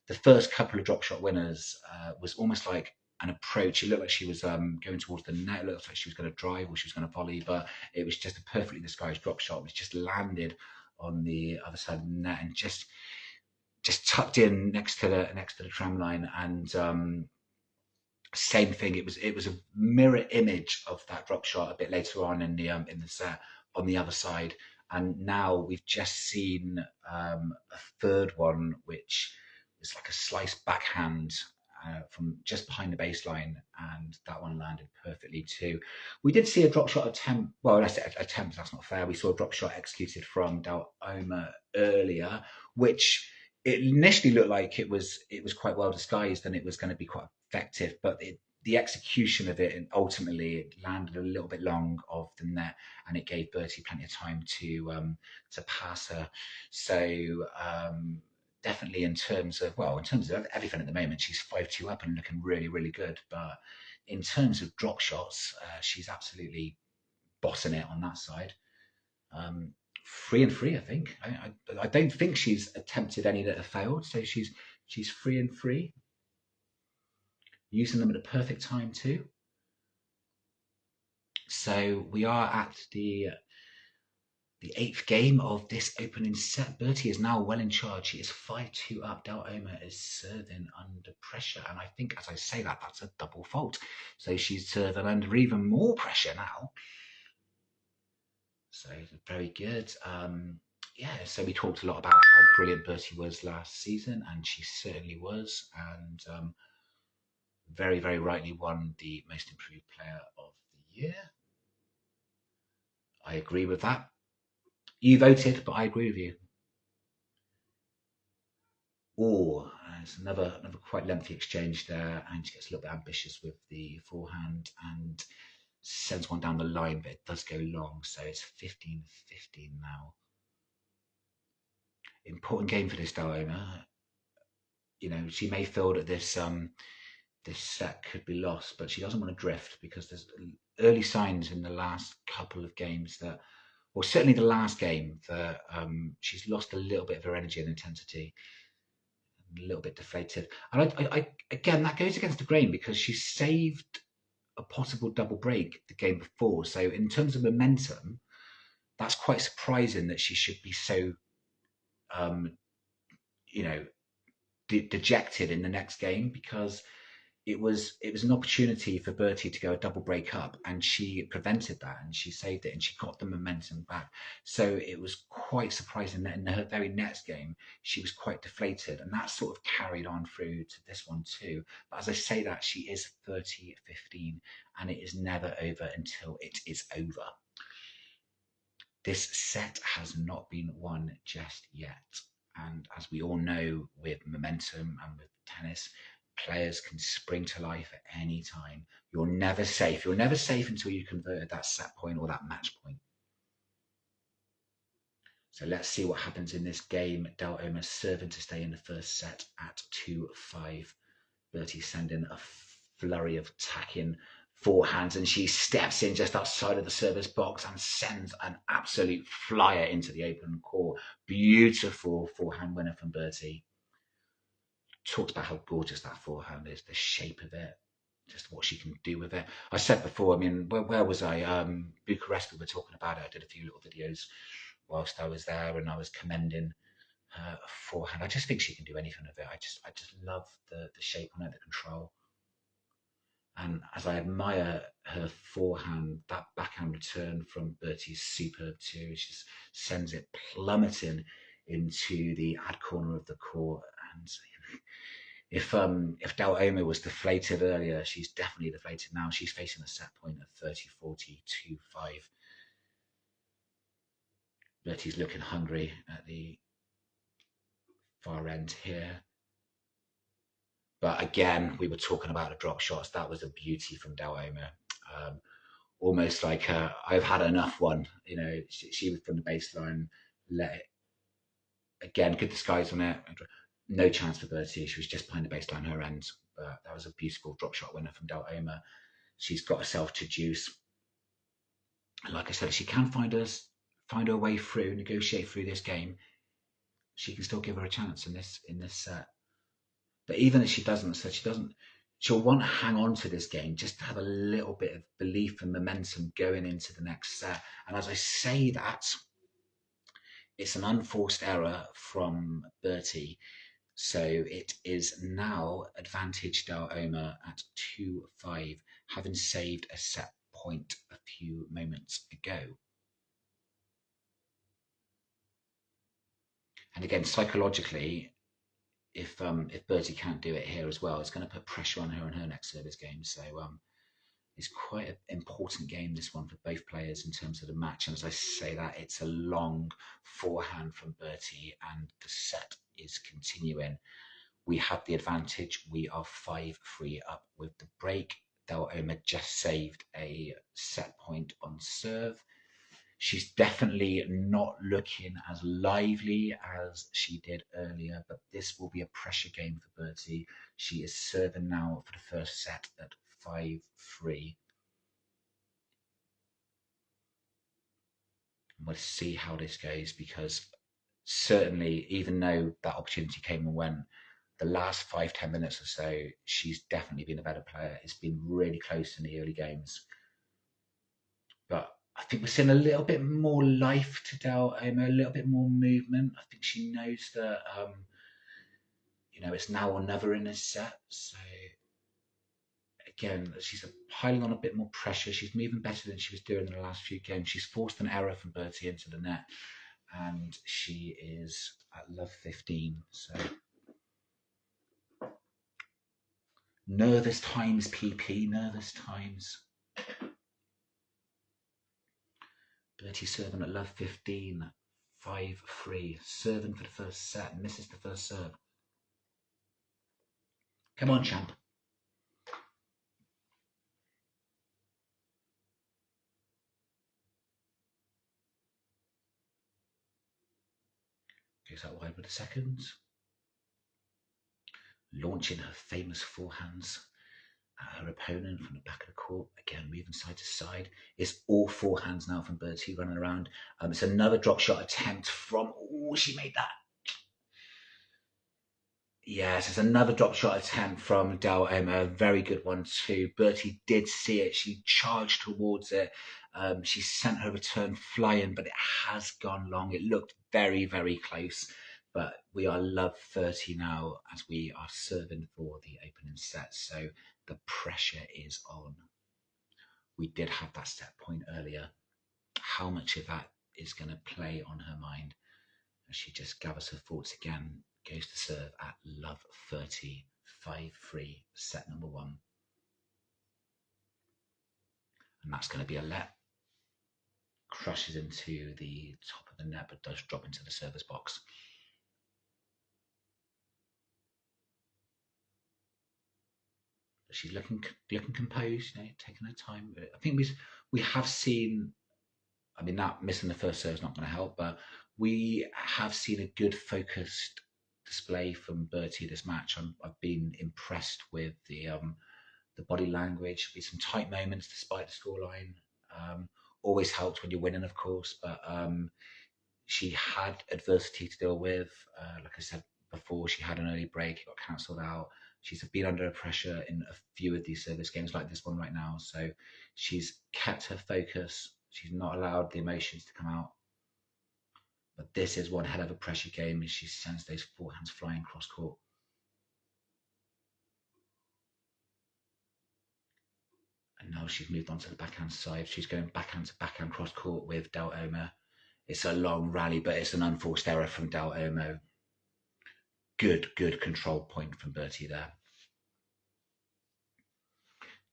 the first couple of drop shot winners was almost like an approach. It looked like she was going towards the net. It looked like she was going to drive or she was going to volley, but it was just a perfectly disguised drop shot, which just landed on the other side of the net and just tucked in next to the tram line. And same thing. It was a mirror image of that drop shot a bit later on in the set on the other side. And now we've just seen a third one, which is like a slice backhand from just behind the baseline, and that one landed perfectly too. We did see a drop shot attempt. Well, let's say attempt. That's not fair. We saw a drop shot executed from Daloma earlier, which it initially looked like it was quite well disguised and it was going to be quite effective, but the execution of it, and ultimately it landed a little bit long of the net, and it gave Bertie plenty of time to pass her. So definitely in terms of everything at the moment, she's 5-2 up and looking really, really good. But in terms of drop shots, she's absolutely bossing it on that side. 3-3, I think. I don't think she's attempted any that have failed, so she's 3-3, using them at a perfect time too. So we are at the eighth game of this opening set. Bertie is now well in charge. She is 5-2 up. Daloma is serving under pressure. And I think as I say that, that's a double fault. So she's serving under even more pressure now. So very good. Yeah, so we talked a lot about how brilliant Bertie was last season, and she certainly was. And very, very rightly won the Most Improved Player of the Year. I agree with that. You voted, but I agree with you. Oh, it's another quite lengthy exchange there, and she gets a little bit ambitious with the forehand and sends one down the line, but it does go long, so it's 15-15 now. Important game for this Diana. You know, she may feel that this set could be lost, but she doesn't want to drift, because there's early signs in the last couple of games that, or certainly the last game, that she's lost a little bit of her energy and intensity, a little bit deflated. And I again, that goes against the grain, because she saved a possible double break the game before. So in terms of momentum, that's quite surprising that she should be so, you know, dejected in the next game, because it was an opportunity for Bertie to go a double break up, and she prevented that, and she saved it, and she got the momentum back. So it was quite surprising that in her very next game she was quite deflated, and that sort of carried on through to this one too. But as I say that, she is 30-15, and it is never over until it is over. This set has not been won just yet, and as we all know, with momentum and with tennis, players can spring to life at any time. You're never safe. You're never safe until you converted that set point or that match point. So let's see what happens in this game. Del Olmo serving to stay in the first set at 2-5. Bertie sending a flurry of attacking forehands, and she steps in just outside of the service box and sends an absolute flyer into the open court. Beautiful forehand winner from Bertie. Talks about how gorgeous that forehand is, the shape of it, just what she can do with it. I said before, I mean, where was I? Bucharest, we were talking about it. I did a few little videos whilst I was there, and I was commending her forehand. I just think she can do anything with it. I just love the shape on it, the control. And as I admire her forehand, that backhand return from Bertie is superb too. She just sends it plummeting into the ad corner of the court. And if Del Olmo was deflated earlier, she's definitely deflated now. She's facing a set point of 30-40, 2-5. Bertie's looking hungry at the far end here. But again, we were talking about the drop shots. That was a beauty from Del Olmo. Almost like I've had enough one. You know, she was from the baseline, let it, again, good disguise on it. No chance for Bertie. She was just playing the baseline her end. But that was a beautiful drop shot winner from Del Olmo. She's got herself to juice. Like I said, she can find her way through, negotiate through this game. She can still give her a chance in this set. But even if she doesn't, she'll want to hang on to this game just to have a little bit of belief and momentum going into the next set. And as I say that, it's an unforced error from Bertie. So it is now advantage Del Olmo at 2-5, having saved a set point a few moments ago. And again, psychologically, if Bertie can't do it here as well, it's going to put pressure on her in her next service game. So it's quite an important game, this one, for both players in terms of the match. And as I say that, it's a long forehand from Bertie, and the set is continuing. We have the advantage. We are 5-3 up with the break. Del Olmo just saved a set point on serve. She's definitely not looking as lively as she did earlier, but this will be a pressure game for Bertie. She is serving now for the first set at 5-3. We'll see how this goes, because certainly, even though that opportunity came and went, the last 5-10 minutes or so, she's definitely been a better player. It's been really close in the early games. But I think we're seeing a little bit more life to Del Olmo, a little bit more movement. I think she knows that, it's now or never in this set. So, again, she's piling on a bit more pressure. She's moving better than she was doing in the last few games. She's forced an error from Bertie into the net, and she is at love 15. So, nervous times, PP, nervous times. Bertie serving at love 15, 5-3. Serving for the first set, misses the first serve. Come on, champ. Goes out wide with the seconds. Launching her famous forehands at her opponent from the back of the court. Again, moving side to side. It's all forehands now from Bertie running around. It's another drop shot attempt from... Oh, she made that. Yes, it's another drop shot attempt from Del Olmo. A very good one too. Bertie did see it. She charged towards it. She sent her return flying, but it has gone long. It looked very, very close. But we are love 30 now as we are serving for the opening set. So the pressure is on. We did have that set point earlier. How much of that is going to play on her mind as she just gathers her thoughts again? Goes to serve at love 30, 5-3, set number 1. And that's going to be a let. Crushes into the top of the net, but does drop into the service box. she's looking composed, taking her time. I think we have seen. I mean, that missing the first serve is not going to help, but we have seen a good focused display from Bertie this match. I've been impressed with the body language. Be some tight moments despite the scoreline. Always helps when you're winning, of course, but she had adversity to deal with. Like I said before, she had an early break, it got cancelled out. She's been under pressure in a few of these service games like this one right now. So she's kept her focus. She's not allowed the emotions to come out. But this is one hell of a pressure game as she sends those forehands flying cross court. And now she's moved on to the backhand side. She's going backhand to backhand cross court with Del Olmo. It's a long rally, but it's an unforced error from Del Olmo. Good control point from Bertie there.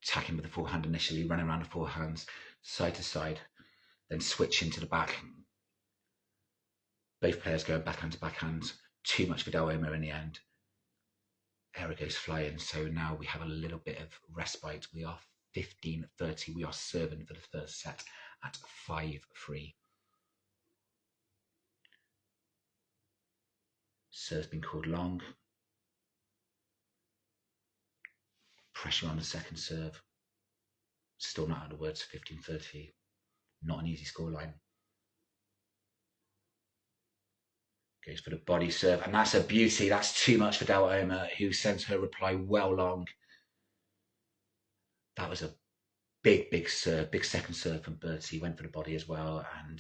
Attacking with the forehand initially, running around the forehands, side to side, then switching to the back. Both players going backhand to backhand. Too much for Del Olmo in the end. Error goes flying, so now we have a little bit of respite. We are 15-30. We are serving for the first set at 5-3. Serve's been called long. Pressure on the second serve. Still not out of words, 15-30. Not an easy scoreline. Goes for the body serve, and that's a beauty. That's too much for Del Olmo, who sends her reply well long. That was a big serve, big second serve from Bertie. Went for the body as well, and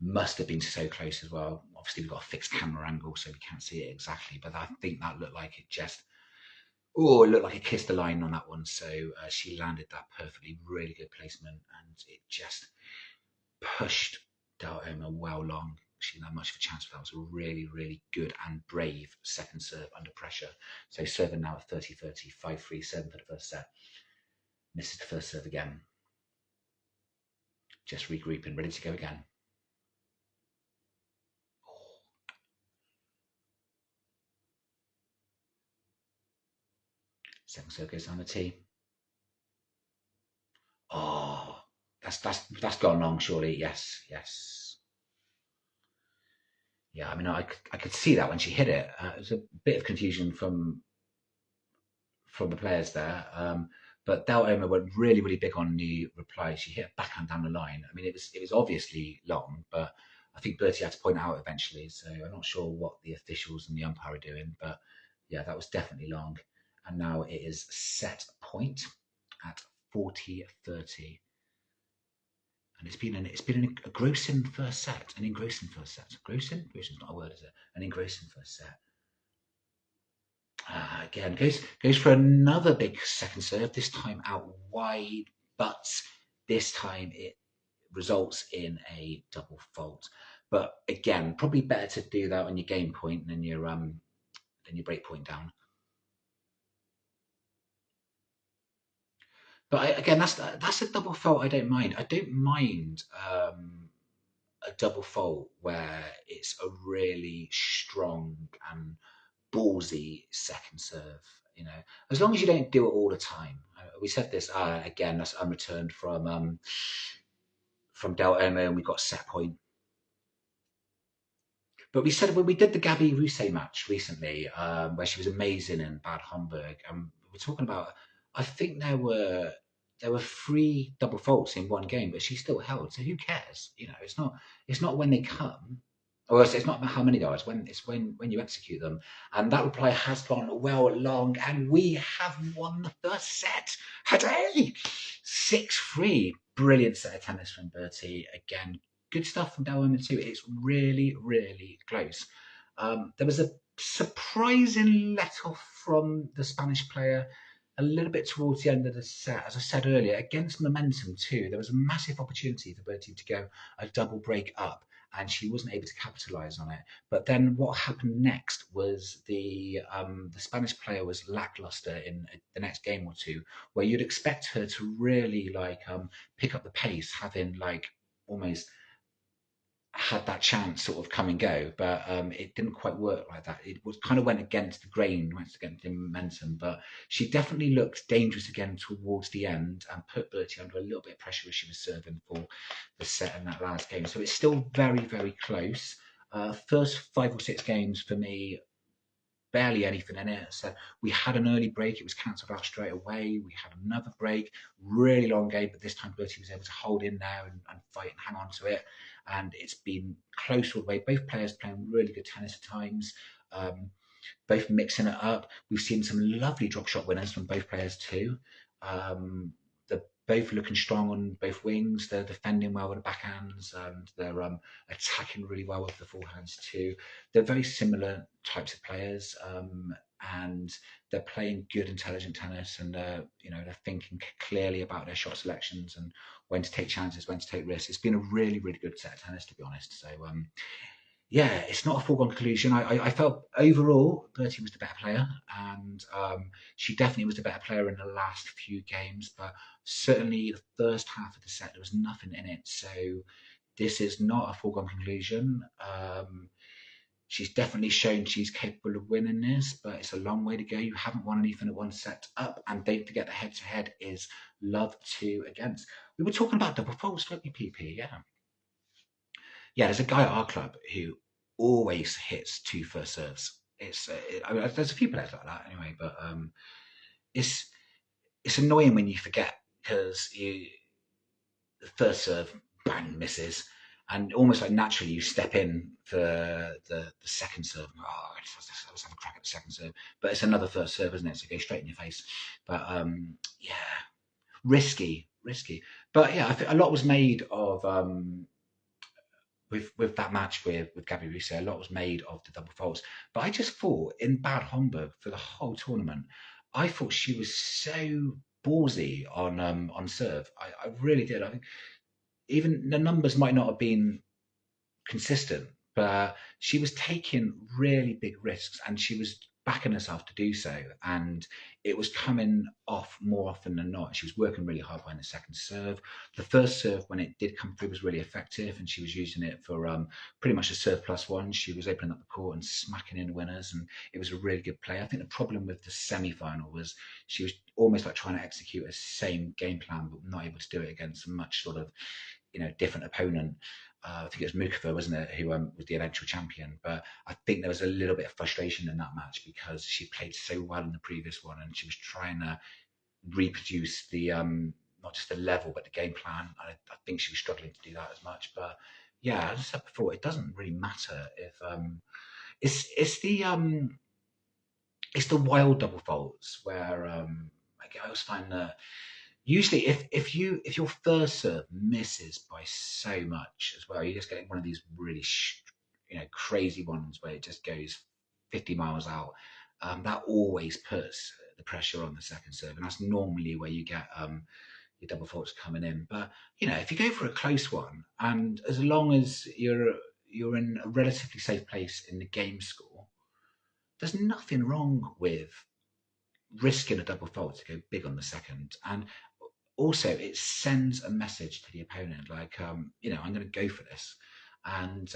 must have been so close as well. Obviously, we've got a fixed camera angle, so we can't see it exactly, but I think that looked like it just... Oh, it looked like it kissed the line on that one, so she landed that perfectly. Really good placement, and it just pushed Del Olmo well long. She didn't have much of a chance, but that was a really good and brave second serve under pressure. So serving now at 30-30, 5-3, 7 for the first set. Misses the first serve again. Just regrouping, ready to go again. Second serve goes down the tee. Oh, that's gone long, surely. Yes. Yeah, I mean, I could see that when she hit it. It was a bit of confusion from the players there. But Del Olmo went really big on the reply. She hit a backhand down the line. I mean, it was obviously long, but I think Bertie had to point it out eventually. So I'm not sure what the officials and the umpire are doing, but yeah, that was definitely long. And now it is set point at 40-30. And it's been an engrossing first set. An engrossing first set. Engrossing? Engrossing's not a word, is it? An engrossing first set. Again, goes for another big second serve, this time out wide, but this time it results in a double fault. But again, probably better to do that on your game point than your break point down. But again, that's a double fault I don't mind. I don't mind a double fault where it's a really strong and ballsy second serve, as long as you don't do it all the time. We said this again. That's unreturned from Del Olmo, and we got set point. But we said when we did the Gabby Rousset match recently, where she was amazing in Bad Homburg, and we're talking about, I think there were 3 double faults in one game, but she still held. So who cares? It's not when they come. Or it's not about how many there are, it's when you execute them. And that reply has gone well long, and we have won the first set. Hooray! 6-3. Brilliant set of tennis from Bertie. Again, good stuff from Del Olmo too. It's really close. There was a surprising let-off from the Spanish player a little bit towards the end of the set. As I said earlier, against momentum too, there was a massive opportunity for Bertie to go a double break up, and she wasn't able to capitalise on it. But then what happened next was the Spanish player was lackluster in the next game or two, where you'd expect her to really pick up the pace, having almost had that chance sort of come and go, but it didn't quite work like that. It was kind of went against the grain, went against the momentum, but she definitely looked dangerous again towards the end and put Bertie under a little bit of pressure as she was serving for the set in that last game. So it's still very, very close. First 5 or 6 games for me, barely anything in it. So we had an early break. It was cancelled out straight away. We had another break, really long game, but this time Bertie was able to hold in there and fight and hang on to it. And it's been close all the way. Both players playing really good tennis at times. Both mixing it up. We've seen some lovely drop shot winners from both players too. They're both looking strong on both wings. They're defending well with the backhands, and they're attacking really well with the forehands too. They're very similar types of players, and they're playing good, intelligent tennis, and they're thinking clearly about their shot selections and when to take chances, when to take risks. It's been a really, really good set of tennis, to be honest. So yeah, it's not a foregone conclusion. I felt overall Bertie was the better player, and she definitely was the better player in the last few games. But certainly the first half of the set, there was nothing in it. So this is not a foregone conclusion. She's definitely shown she's capable of winning this, but it's a long way to go. You haven't won anything at one set up, and don't forget the head-to-head is love 2 against. We were talking about double faults, weren't we, PP? Yeah, there's a guy at our club who always hits 2 first serves. There's a few players like that anyway, but it's annoying when you forget because the first serve bang misses, and almost like naturally you step in for the second serve. Oh, let's have a crack at the second serve, but it's another first serve, isn't it? So it goes straight in your face. But yeah, risky. But yeah, I think a lot was made of. With that match with Gabby Russo, a lot was made of the double faults. But I just thought in Bad Homburg for the whole tournament, I thought she was so ballsy on serve. I really did. I think even the numbers might not have been consistent, but she was taking really big risks and she was backing herself to do so. And it was coming off more often than not. She was working really hard behind the second serve. The first serve, when it did come through, was really effective, and she was using it for pretty much a serve plus one. She was opening up the court and smacking in the winners, and it was a really good play. I think the problem with the semi-final was she was almost like trying to execute a same game plan, but not able to do it against a much sort of different opponent. I think it was Mukova, wasn't it, who was the eventual champion. But I think there was a little bit of frustration in that match because she played so well in the previous one, and she was trying to reproduce the not just the level but the game plan. I think she was struggling to do that as much. But yeah, as I said before, it doesn't really matter if it's the wild double faults where I always find that usually if your first serve misses by so much as well, you just get one of these really crazy ones where it just goes 50 miles out. That always puts the pressure on the second serve, and that's normally where you get your double faults coming in. But if you go for a close one, and as long as you're in a relatively safe place in the game score, there's nothing wrong with risking a double fault to go big on the second. And also it sends a message to the opponent like I'm going to go for this. And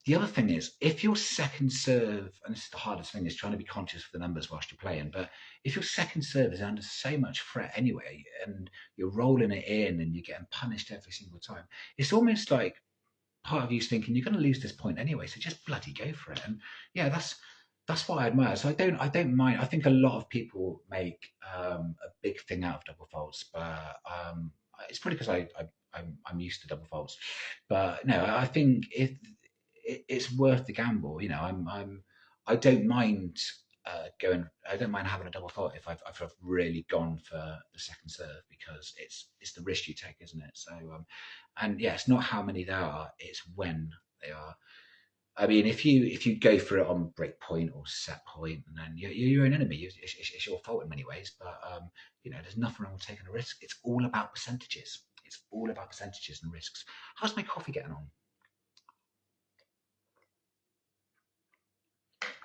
the other thing is, if your second serve, and this is the hardest thing, is trying to be conscious of the numbers whilst you're playing, but if your second serve is under so much threat anyway and you're rolling it in and you're getting punished every single time, it's almost like part of you's thinking you're going to lose this point anyway, so just bloody go for it. And yeah, that's what I admire. So I don't mind. I think a lot of people make a big thing out of double faults, but it's probably because I'm used to double faults. But no, I think it's worth the gamble. I don't mind going. I don't mind having a double fault if I've really gone for the second serve, because it's the risk you take, isn't it? So and yeah, it's not how many there are; it's when they are. I mean, if you go for it on break point or set point, and then you're an enemy. It's your fault in many ways, but there's nothing wrong with taking a risk. It's all about percentages. It's all about percentages and risks. How's my coffee getting on?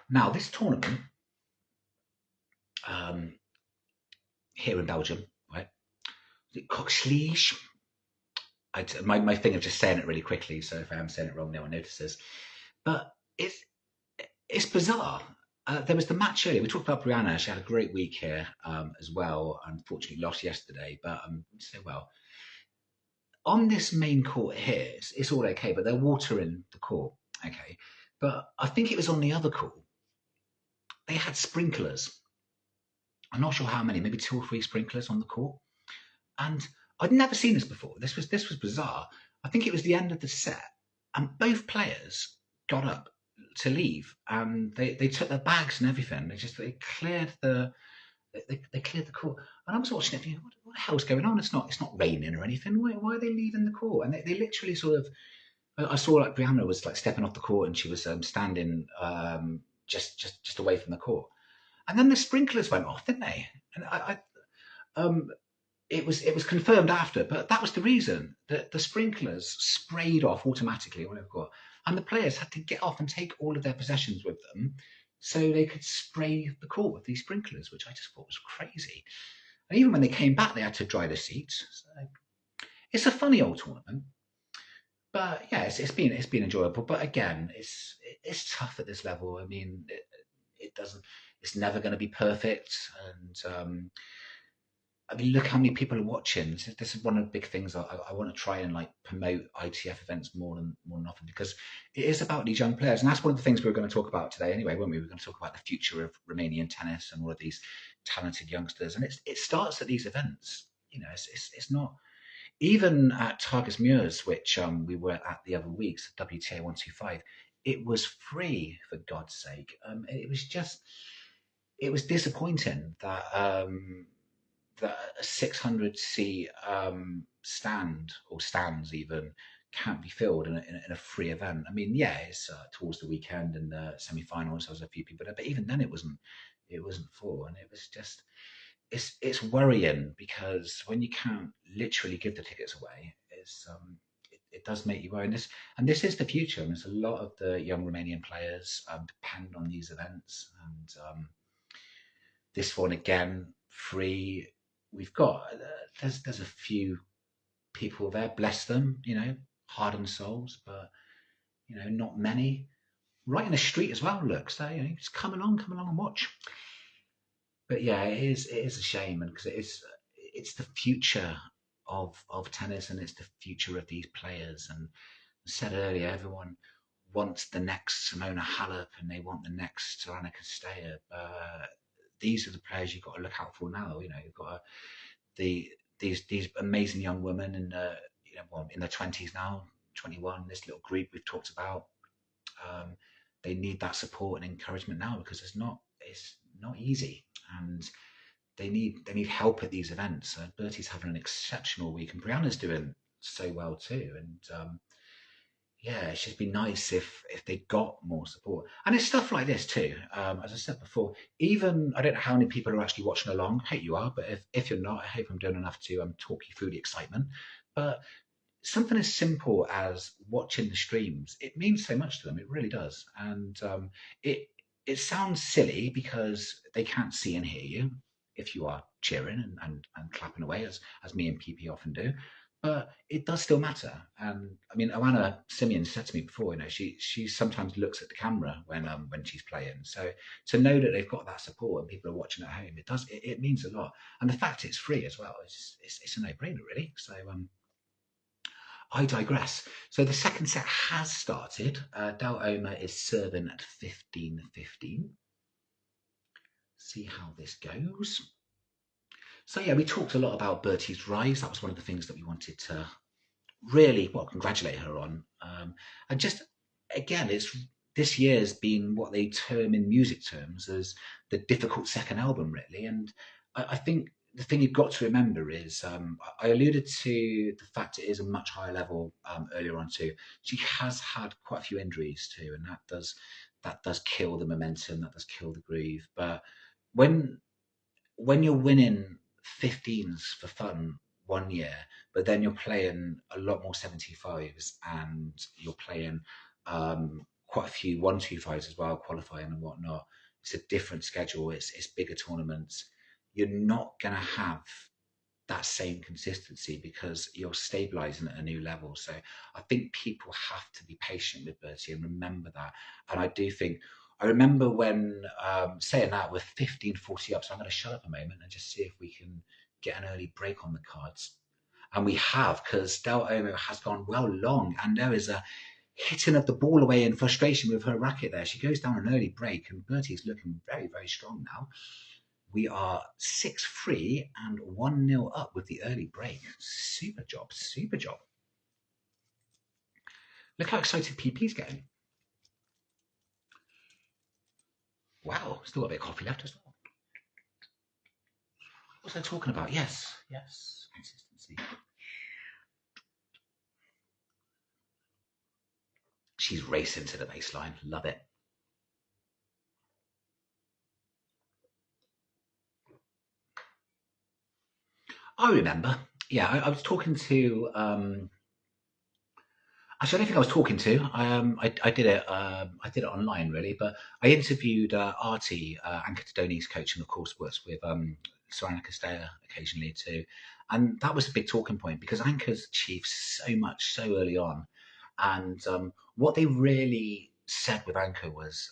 Now, this tournament here in Belgium, right? Koksijde. my thing of just saying it really quickly, so if I am saying it wrong, no one notices. But it's bizarre. There was the match earlier. We talked about Brianna. She had a great week here as well. Unfortunately, lost yesterday, but so well. On this main court here, it's all okay, but they're watering the court, okay. But I think it was on the other court. They had sprinklers. I'm not sure how many, maybe 2 or 3 sprinklers on the court. And I'd never seen this before. This was bizarre. I think it was the end of the set, and both players got up to leave, and they took their bags and everything. They cleared the cleared the court. And I was watching it thinking, what the hell's going on? It's not raining or anything. Why are they leaving the court? And they literally sort of. I saw like Brianna was like stepping off the court, and she was standing just away from the court. And then the sprinklers went off, didn't they? And it was confirmed after, but that was the reason that the sprinklers sprayed off automatically, whatever court, and the players had to get off and take all of their possessions with them so they could spray the court with these sprinklers, which I just thought was crazy. And even when they came back, they had to dry the seats. So it's a funny old tournament, but yeah, it's been enjoyable. But again, it's tough at this level. I mean, it doesn't. It's never going to be perfect, and I mean, look how many people are watching. This is one of the big things I want to try and like promote ITF events more than often, because it is about these young players, and that's one of the things we were going to talk about today. Anyway, weren't we? We're going to talk about the future of Romanian tennis and all of these talented youngsters, and it starts at these events. You know, it's not even at Targus Muurs, which we were at the other weeks, WTA 125. It was free, for God's sake. It was disappointing that. That a 600 seat stand or stands even can't be filled in a free event. I mean, yeah, it's towards the weekend and the semi-finals. There was a few people there, but even then, it wasn't full, and it was just it's worrying, because when you can't literally give the tickets away, it does make you worry. And this is the future, and there's a lot of the young Romanian players depend on these events, and this one again free. We've got there's a few people there, bless them, you know, hardened souls, but you know, not many. Right in the street as well, look, so you know, just come along and watch. But yeah, it is a shame, and because it's the future of tennis, and it's the future of these players. And I said earlier, everyone wants the next Simona Halep, and they want the next Sorana Castella. These are the players you've got to look out for now. You know, you've got these amazing young women in in their 20s now, 21. This little group we've talked about, they need that support and encouragement now, because it's not easy, and they need help at these events. Bertie's having an exceptional week, and Brianna's doing so well too. And yeah, it's just be nice if they got more support. And it's stuff like this too. As I said before, even I don't know how many people are actually watching along. I hope you are, but if you're not, I hope I'm doing enough to talk you through the excitement. But something as simple as watching the streams, it means so much to them. It really does. And it sounds silly because they can't see and hear you if you are cheering and clapping away, as me and PP often do. But it does still matter. And I mean, Oana Simeon said to me before, you know, she sometimes looks at the camera when she's playing. So to know that they've got that support and people are watching at home, it means a lot. And the fact it's free as well, it's a no-brainer really. So I digress. So the second set has started. Del Oma is serving at 15-15. See how this goes. So yeah, we talked a lot about Bertie's rise. That was one of the things that we wanted to really, congratulate her on. And just, again, this year's been what they term in music terms as the difficult second album, really. And I think the thing you've got to remember is, I alluded to the fact it is a much higher level earlier on too. She has had quite a few injuries too, and that does kill the momentum, that does kill the groove. But when you're winning 15s for fun one year, but then you're playing a lot more 75s, and you're playing quite a few 125s as well, qualifying and whatnot. It's a different schedule. It's bigger tournaments. You're not going to have that same consistency because you're stabilizing at a new level. So I think people have to be patient with Bertie and remember that. And I do think, I remember when saying that with 15:40 up, so I'm going to shut up a moment and just see if we can get an early break on the cards. And we have, because Del Olmo has gone well long, and there is a hitting of the ball away in frustration with her racket there. She goes down an early break, and Bertie's looking very, very strong now. We are 6-3 and 1-0 up with the early break. Super job, super job. Look how excited PP's getting. Wow, still got a bit of coffee left as well. What was I talking about? Yes, consistency. She's racing to the baseline. Love it. I remember. Yeah, I was talking to. Actually, I don't think I was talking to. I did it. I did it online, really. But I interviewed Artie, Anka Tadoni's coach, and of course works with Sorana Castella occasionally too. And that was a big talking point because Anka's achieved so much so early on, and what they really said with Anka was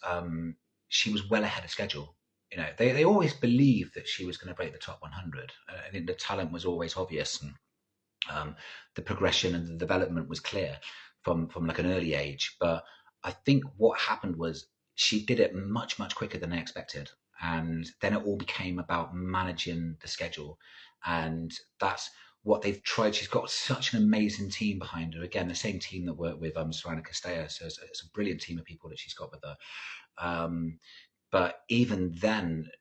she was well ahead of schedule. You know, they always believed that she was going to break the top 100. I think the talent was always obvious, and the progression and the development was clear from like an early age. But I think what happened was she did it much quicker than I expected, and then it all became about managing the schedule, and that's what they've tried. She's got such an amazing team behind her. Again, the same team that worked with Sorana Castella, so it's a brilliant team of people that she's got with her. But even then,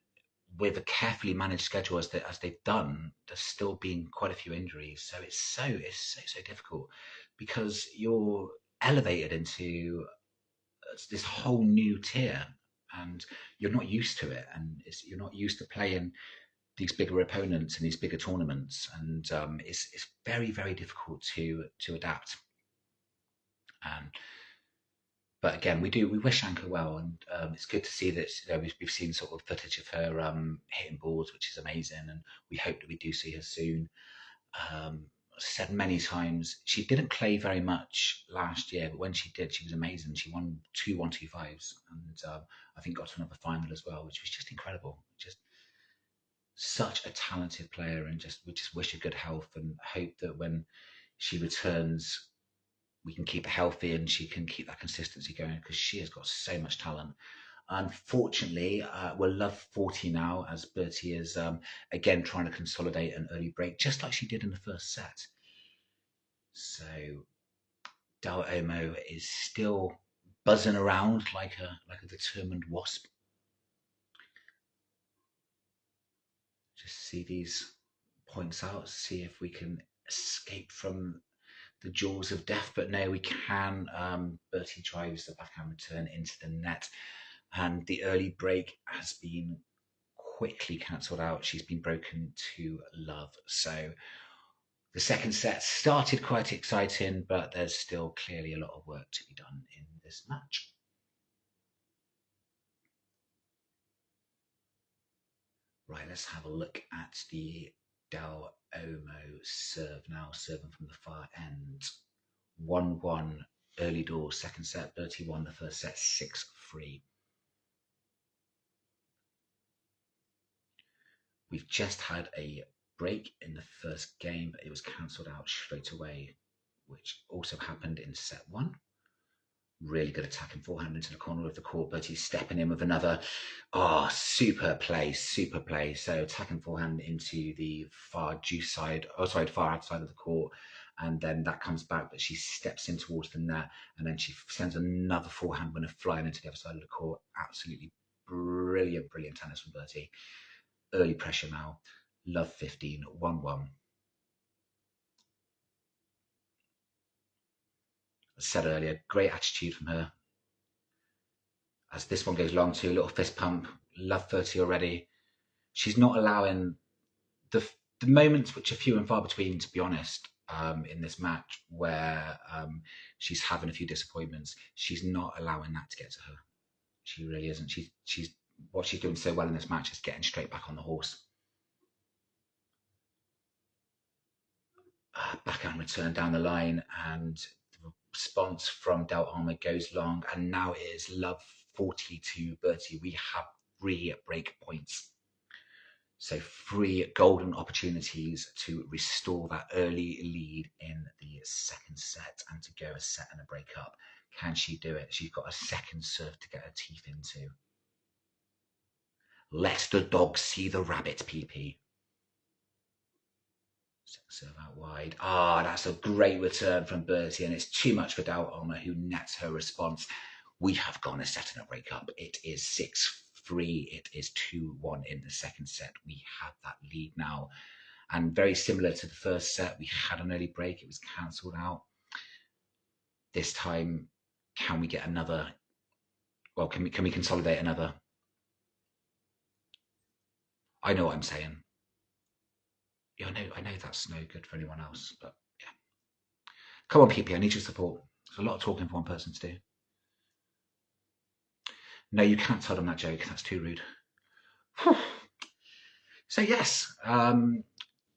with a carefully managed schedule as they've done, there's still been quite a few injuries. So it's so difficult because you're elevated into this whole new tier, and you're not used to it, and you're not used to playing these bigger opponents in these bigger tournaments, and it's very difficult to adapt. And but again, we wish Anka well, and it's good to see that we've seen sort of footage of her hitting balls, which is amazing, and we hope that we do see her soon. Said many times, she didn't play very much last year, but when she did, she was amazing. She won 2 125s, and I think got to another final as well, which was just incredible. Just such a talented player, and we just wish her good health and hope that when she returns, we can keep her healthy and she can keep that consistency going because she has got so much talent. Unfortunately, we're love 40 now as Bertie is again trying to consolidate an early break, just like she did in the first set. So Del Olmo is still buzzing around like a determined wasp. Just see these points out, see if we can escape from the jaws of death, but no, we can. Bertie drives the backhand return into the net, and the early break has been quickly cancelled out. She's been broken to love. So the second set started quite exciting, but there's still clearly a lot of work to be done in this match. Right, let's have a look at the Del Olmo serve now, serving from the far end. 1-1 early doors, second set. Bertie won the first set 6-3. We've just had a break in the first game, but it was cancelled out straight away, which also happened in set one. Really good attacking forehand into the corner of the court. Bertie stepping in with another. Super play. So attacking forehand into the far far outside of the court. And then that comes back, but she steps in towards the net, and then she sends another forehand winner flying into the other side of the court. Absolutely brilliant tennis from Bertie. Early pressure now. Love 15, 1-1. As I said earlier, great attitude from her. As this one goes long too, little fist pump. Love 30 already. She's not allowing the moments, which are few and far between, to be honest, in this match, where she's having a few disappointments. She's not allowing that to get to her. She really isn't. She's what she's doing so well in this match is getting straight back on the horse. backhand return down the line, and the response from Olmo goes long, and now it is love 40 to Bertie. We have 3 break points. So 3 golden opportunities to restore that early lead in the second set and to go a set and a break up. Can she do it? She's got a second serve to get her teeth into. Let the dog see the rabbit, PP. Second serve out wide. That's a great return from Bertie, and it's too much for Olmo, who nets her response. We have gone a set and a break up. It is 6-3. It is 2-1 in the second set. We have that lead now. And very similar to the first set, we had an early break. It was cancelled out. This time, can we get another? Well, can we consolidate another? I know what I'm saying. Yeah, I know that's no good for anyone else, but yeah. Come on, PP, I need your support. There's a lot of talking for one person to do. No, you can't tell them that joke. That's too rude. So yes,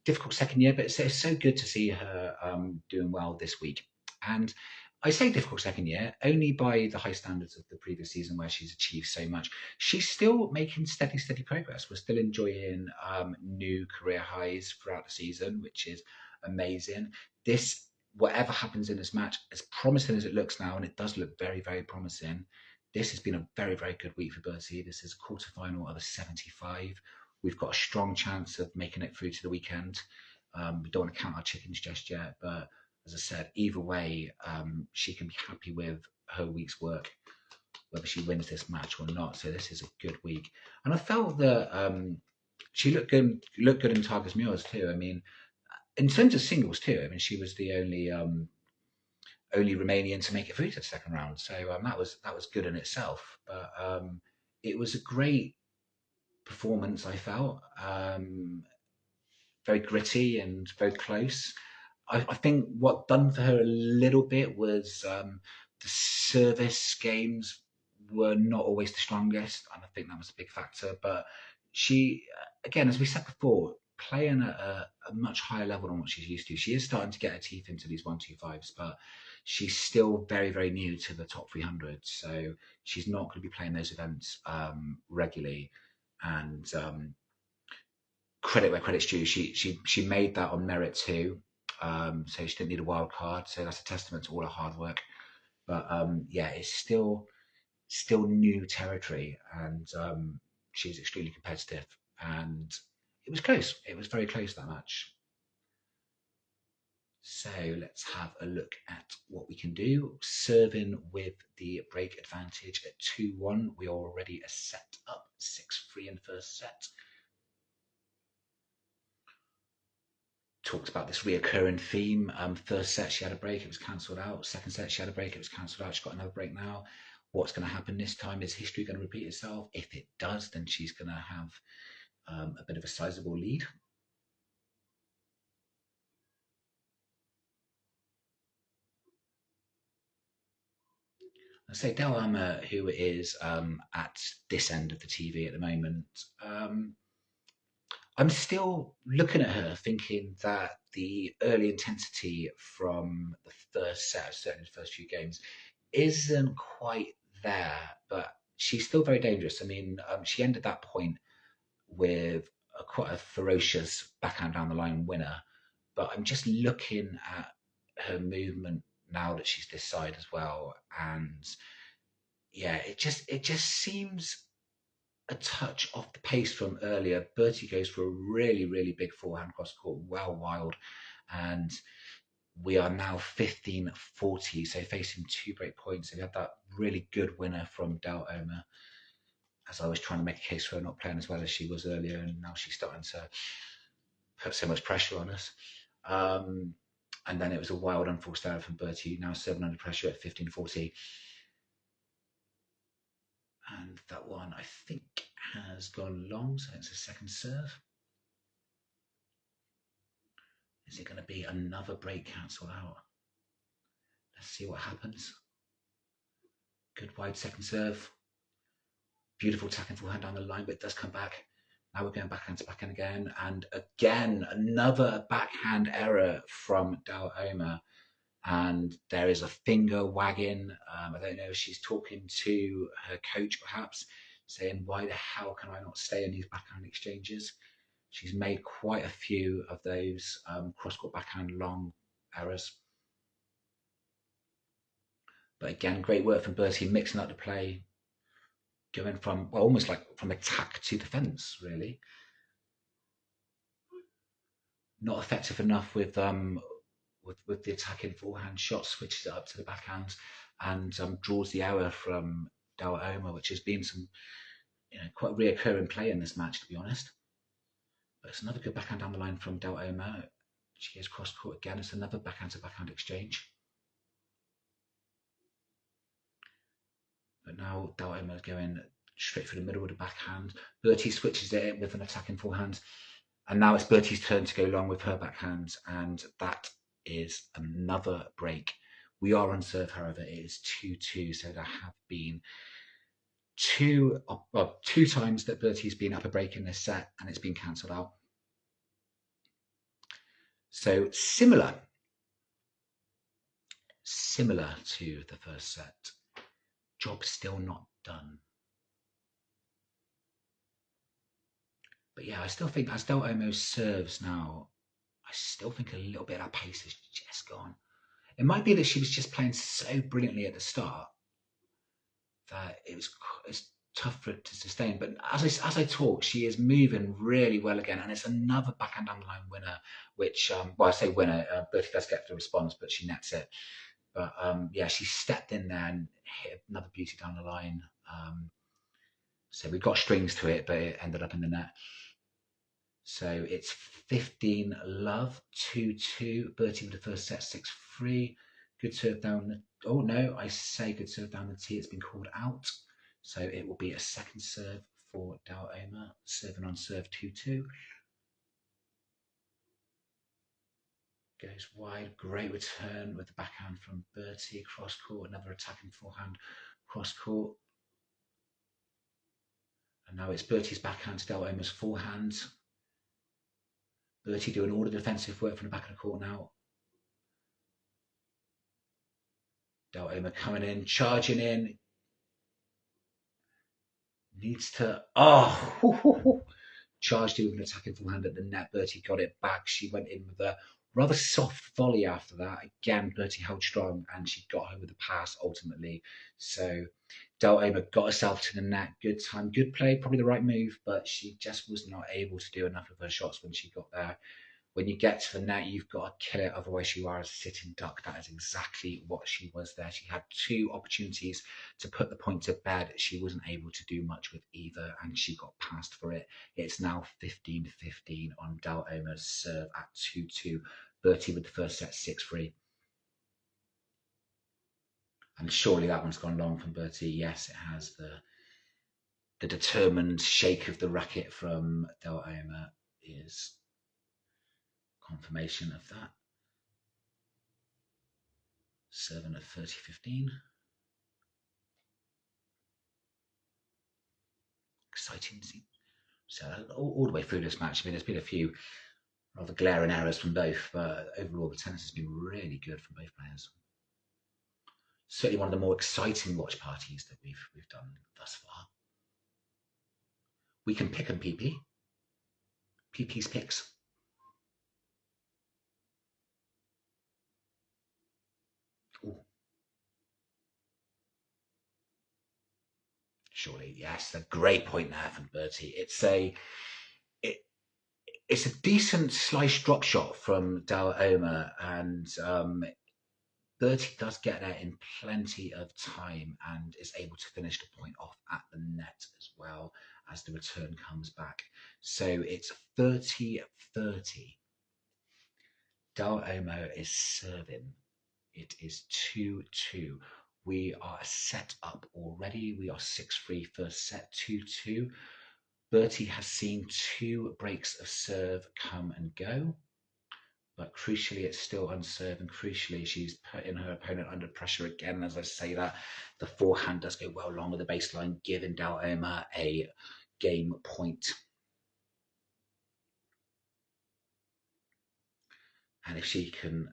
difficult second year, but it's so good to see her doing well this week. And I say difficult second year only by the high standards of the previous season where she's achieved so much. She's still making steady progress. We're still enjoying new career highs throughout the season, which is amazing. This, whatever happens in this match, as promising as it looks now, and it does look very, very promising, this has been a very, very good week for Bertie. This is a quarterfinal of a 75. We've got a strong chance of making it through to the weekend. We don't want to count our chickens just yet, but as I said, either way, she can be happy with her week's work, whether she wins this match or not. So this is a good week, and I felt that she looked good in Tigers Muirs too. I mean, in terms of singles too. I mean, she was the only Romanian to make it through to the second round. So that was good in itself. But it was a great performance. I felt very gritty and very close. I think what done for her a little bit was the service games were not always the strongest, and I think that was a big factor. But she, again, as we said before, playing at a much higher level than what she's used to. She is starting to get her teeth into these 1-2-5s, but she's still very, very new to the top 300. So she's not going to be playing those events regularly. And credit where credit's due. She made that on merit too. So she didn't need a wild card. So that's a testament to all her hard work. But yeah, it's still new territory, and she's extremely competitive. And it was close. It was very close, that match. So let's have a look at what we can do. Serving with the break advantage at 2-1. We are already a set up, 6-3 in the first set. Talked about this reoccurring theme. First set, she had a break, it was cancelled out. Second set, she had a break, it was cancelled out. She's got another break now. What's going to happen this time? Is history going to repeat itself? If it does, then she's going to have a bit of a sizable lead. I say Elena, who is at this end of the TV at the moment, I'm still looking at her thinking that the early intensity from the first set, certainly the first few games, isn't quite there, but she's still very dangerous. I mean, she ended that point with quite a ferocious backhand down the line winner, but I'm just looking at her movement now that she's this side as well, and yeah, it just seems a touch off the pace from earlier. Bertie goes for a really, really big forehand cross court, well wild, and we are now 15-40, so facing 2 break points. So we had that really good winner from Olmo, as I was trying to make a case for her not playing as well as she was earlier, and now she's starting to put so much pressure on us. And then it was a wild unforced error from Bertie, now 7 under pressure at 15-40. And that one, I think, has gone long, so it's a second serve. Is it going to be another break cancelled out? Let's see what happens. Good wide second serve. Beautiful tackling forehand down the line, but it does come back. Now we're going backhand to backhand again. And again, another backhand error from Olmo. And there is a finger wagging. I don't know if she's talking to her coach, perhaps, saying, why the hell can I not stay in these backhand exchanges? She's made quite a few of those cross-court backhand long errors. But again, great work from Bertie, mixing up the play, going from, well, almost like from attack to defence, really. Not effective enough with the attacking forehand shot, switches it up to the backhand, and draws the error from Olmo, which has been some quite reoccurring play in this match, to be honest. But it's another good backhand down the line from Olmo. She is cross court again. It's another backhand to backhand exchange. But now Olmo is going straight through the middle with the backhand. Bertie switches it with an attacking forehand. And now it's Bertie's turn to go long with her backhand. And that is another break. We are on serve, however. It is 2-2. So there have been two times that Bertie's been up a break in this set, and it's been cancelled out. So similar to the first set. Job still not done. But yeah, I still think as Olmo serves now, I still think a little bit of that pace has just gone. It might be that she was just playing so brilliantly at the start that it's tough for it to sustain. But as I talk, she is moving really well again, and it's another backhand down the line winner. Which, I say winner. Bertie does get the response, but she nets it. But yeah, she stepped in there and hit another beauty down the line. So we got strings to it, but it ended up in the net. So it's 15-love, 2-2. Bertie with the first set, 6-3. Good serve down the... Oh, no, I say good serve down the tee. It's been called out. So it will be a second serve for Olmo. Serving on serve, 2-2. Goes wide. Great return with the backhand from Bertie. Cross court. Another attacking forehand. Cross court. And now it's Bertie's backhand to Olmo's forehand. Bertie doing all the defensive work from the back of the court now. Olmo coming in, charging in. Needs to... Oh! Charged in with an attacking forehand at the net. Bertie got it back. She went in with a rather soft volley after that. Again, Bertie held strong and she got her with the pass ultimately. So Olmo got herself to the net. Good time, good play, probably the right move, but she just was not able to do enough of her shots when she got there. When you get to the net, you've got to kill it, otherwise you are a sitting duck. That is exactly what she was there. She had two opportunities to put the point to bed. She wasn't able to do much with either, and she got passed for it. It's now 15-15 on Olmo's serve at 2-2. Bertie with the first set, 6-3. And surely that one's gone long from Bertie. Yes, it has. The determined shake of the racket from Olmo is confirmation of that. Serving at 30-15. Exciting to see. So all the way through this match, I mean, there's been a few rather glaring errors from both, but overall the tennis has been really good from both players. Certainly one of the more exciting watch parties that we've done thus far. We can pick and PP. PP's picks. Ooh. Surely, yes, a great point there from Bertie. It's a decent slice drop shot from Olmo, and Bertie does get there in plenty of time and is able to finish the point off at the net as well as the return comes back. So it's 30-30. Olmo is serving. It is 2-2. We are set up already. We are 6-3 first set, 2-2. Bertie has seen two breaks of serve come and go, but crucially it's still unserved, and crucially she's putting her opponent under pressure again. As I say that, the forehand does go well long with the baseline, giving Olmo a game point. And if she can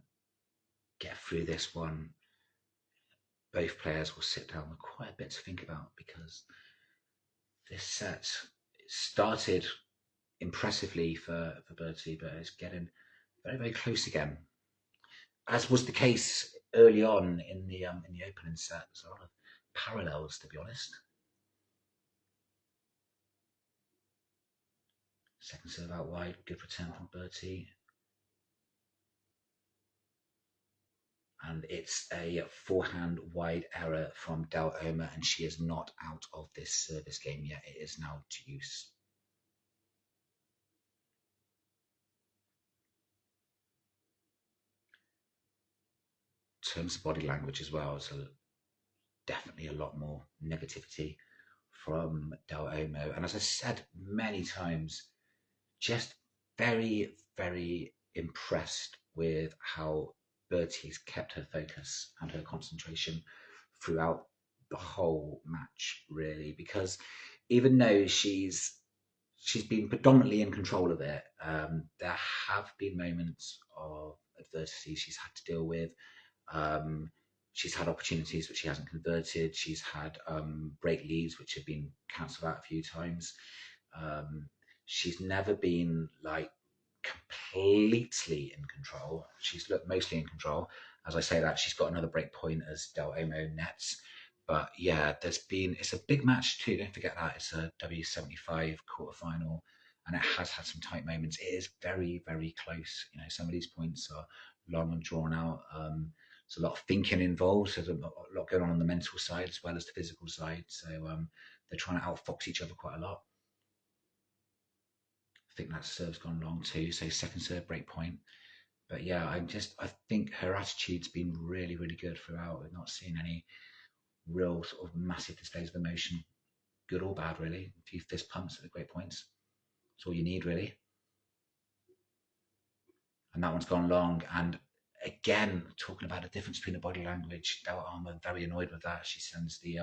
get through this one, both players will sit down with quite a bit to think about, because this set started impressively for Bertie, but it's getting very, very close again, as was the case early on in the opening set. There's a lot of parallels, to be honest. Second serve out wide, good return from Bertie. And it's a forehand wide error from Olmo, and she is not out of this service game yet. It is now deuce. In terms of body language as well, so definitely a lot more negativity from Olmo. And as I said many times, just very, very impressed with how Bertie's kept her focus and her concentration throughout the whole match, really, because even though she's been predominantly in control of it, there have been moments of adversity she's had to deal with. She's had opportunities which she hasn't converted. She's had break leads which have been cancelled out a few times. She's never been like completely in control. She's looked mostly in control. As I say that, she's got another break point as Olmo nets. But yeah, it's a big match too. Don't forget that. It's a W75 quarterfinal, and it has had some tight moments. It is very, very close. You know, some of these points are long and drawn out. There's a lot of thinking involved. So there's a lot going on the mental side as well as the physical side. So they're trying to outfox each other quite a lot. I think that serve's gone long too. So second serve break point. But yeah, I think her attitude's been really, really good throughout. We're not seeing any real sort of massive displays of emotion, good or bad, really. A few fist pumps at the great points. That's all you need, really. And that one's gone long. And again, talking about the difference between the body language, Olmo very annoyed with that. She sends the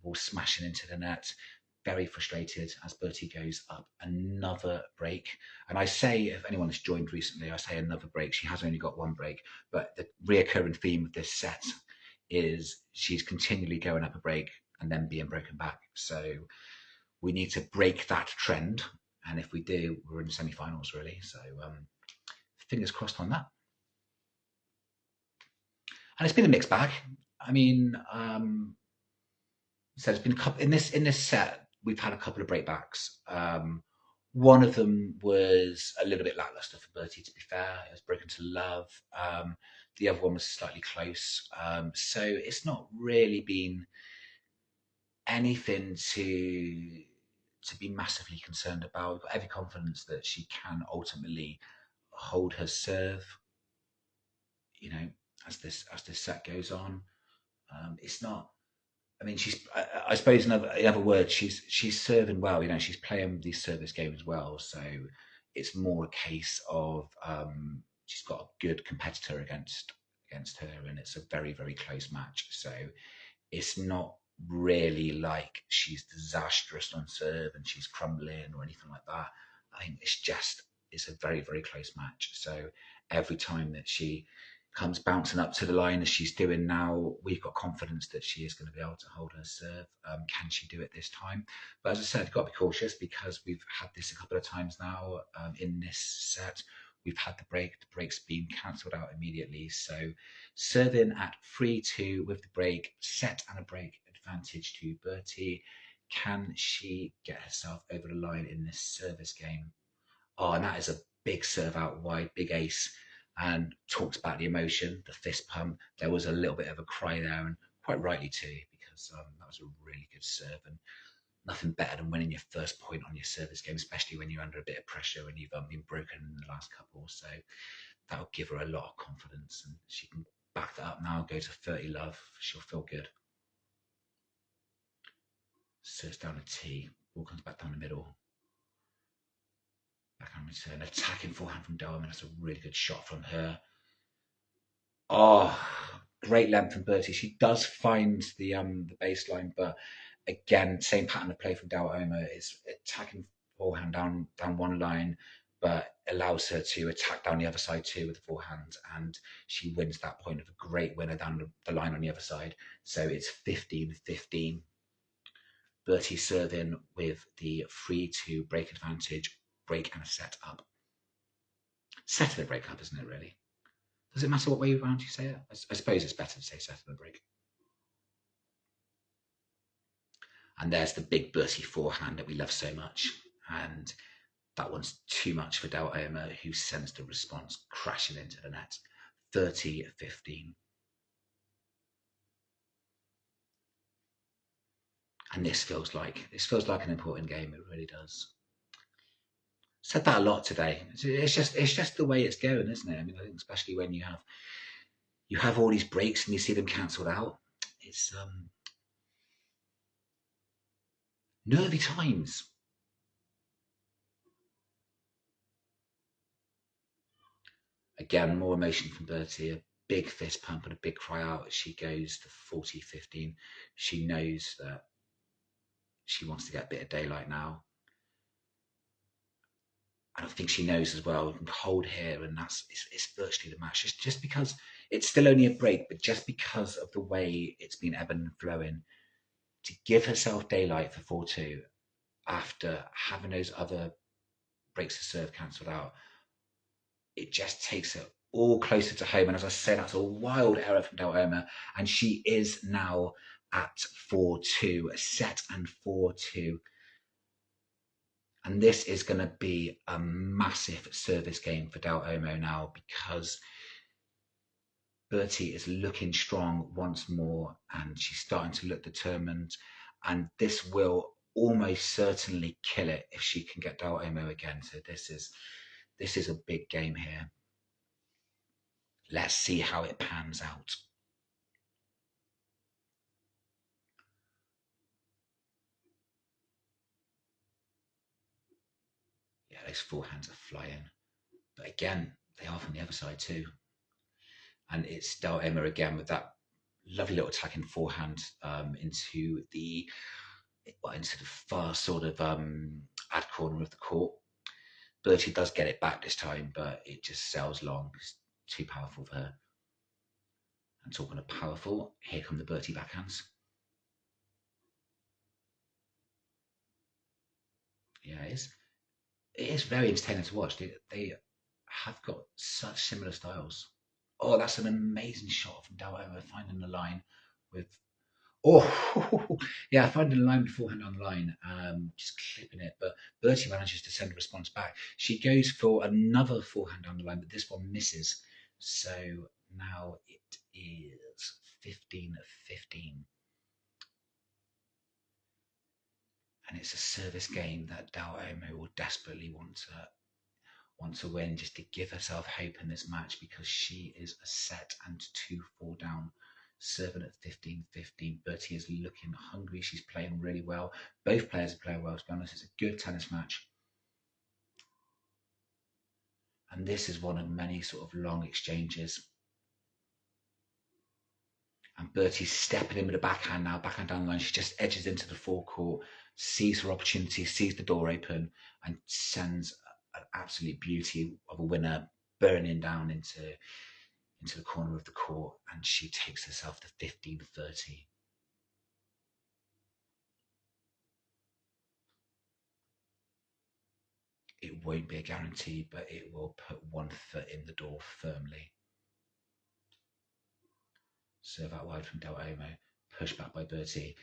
ball smashing into the net. Very frustrated as Bertie goes up another break. And I say, if anyone has joined recently, I say another break. She has only got one break, but the reoccurring theme of this set is she's continually going up a break and then being broken back. So we need to break that trend. And if we do, we're in the semi-finals, really. So fingers crossed on that. And it's been a mixed bag. I mean, so it's been a couple in this set. We've had a couple of breakbacks. One of them was a little bit lackluster for Bertie, to be fair. It was broken to love. The other one was slightly close. So it's not really been anything to be massively concerned about. We've got every confidence that she can ultimately hold her serve, you know, as this set goes on. It's not. I mean, I suppose in other words, she's serving well. You know, she's playing these service games well. So it's more a case of she's got a good competitor against her, and it's a very, very close match. So it's not really like she's disastrous on serve and she's crumbling or anything like that. I think it's a very, very close match. So every time that she comes bouncing up to the line as she's doing now, we've got confidence that she is going to be able to hold her serve. Can she do it this time? But as I said, got to be cautious, because we've had this a couple of times now in this set. We've had the break. The break's been cancelled out immediately. So serving at 3-2 with the break, set and a break advantage to Bertie. Can she get herself over the line in this service game? Oh, and that is a big serve out wide, big ace. And talked about the emotion, the fist pump. There was a little bit of a cry there, and quite rightly too, because that was a really good serve. And nothing better than winning your first point on your service game, especially when you're under a bit of pressure and you've been broken in the last couple. So that'll give her a lot of confidence, and she can back that up now, go to 30 love. She'll feel good. Serves down a T. Ball comes back down the middle. Backhand return. Attacking forehand from Darwin. That's a really good shot from her. Oh, great length from Bertie. She does find the baseline, but again, same pattern of play from Olmo is attacking forehand down one line, but allows her to attack down the other side too with the forehand, and she wins that point of a great winner down the line on the other side. So it's 15-15. Bertie serving with the 3-2 break advantage, break and a set up. Set and a break up, isn't it, really? Does it matter what way around you say it? I suppose it's better to say set and a break. And there's the big Bertie forehand that we love so much. And that one's too much for Olmo, who sends the response crashing into the net. 30-15. And this feels like an important game. It really does. Said that a lot today. It's just the way it's going, isn't it? I mean, I think especially when you have all these breaks and you see them cancelled out. It's nervy times. Again, more emotion from Bertie, a big fist pump and a big cry out as she goes to 40-15. She knows that she wants to get a bit of daylight now. And I think she knows as well, we can hold here, and it's virtually the match. Just because it's still only a break, but just because of the way it's been ebbing and flowing, to give herself daylight for 4-2 after having those other breaks of serve cancelled out, it just takes her all closer to home. And as I said, that's a wild error from Olmo, and she is now at 4-2, set and 4-2. And this is going to be a massive service game for Olmo now, because Bertie is looking strong once more and she's starting to look determined. And this will almost certainly kill it if she can get Olmo again. So this is a big game here. Let's see how it pans out. Yeah, those forehands are flying. But again, they are from the other side too. And it's Olmo again with that lovely little attacking forehand into the far sort of ad corner of the court. Bertie does get it back this time, but it just sails long. It's too powerful for her. And talking of powerful, here come the Bertie backhands. Yeah, it is very entertaining to watch. They have got such similar styles. Oh, that's an amazing shot from Olmo finding the line with. Oh, yeah, finding the line beforehand on the line, just clipping it. But Bertie manages to send a response back. She goes for another forehand on the line, but this one misses. So now it is 15-15. And it's a service game that Olmo will desperately want to win, just to give herself hope in this match, because she is a set and 2-4 down. Serving at 15-15. Bertie is looking hungry. She's playing really well. Both players are playing well, to be honest. It's a good tennis match. And this is one of many sort of long exchanges. And Bertie's stepping in with a backhand now, backhand down the line. She just edges into the forecourt, sees her opportunity, sees the door open, and sends an absolute beauty of a winner burning down into the corner of the court, and she takes herself to 15-30. It won't be a guarantee, but it will put one foot in the door firmly. Serve out wide from Olmo, pushed back by Bertie,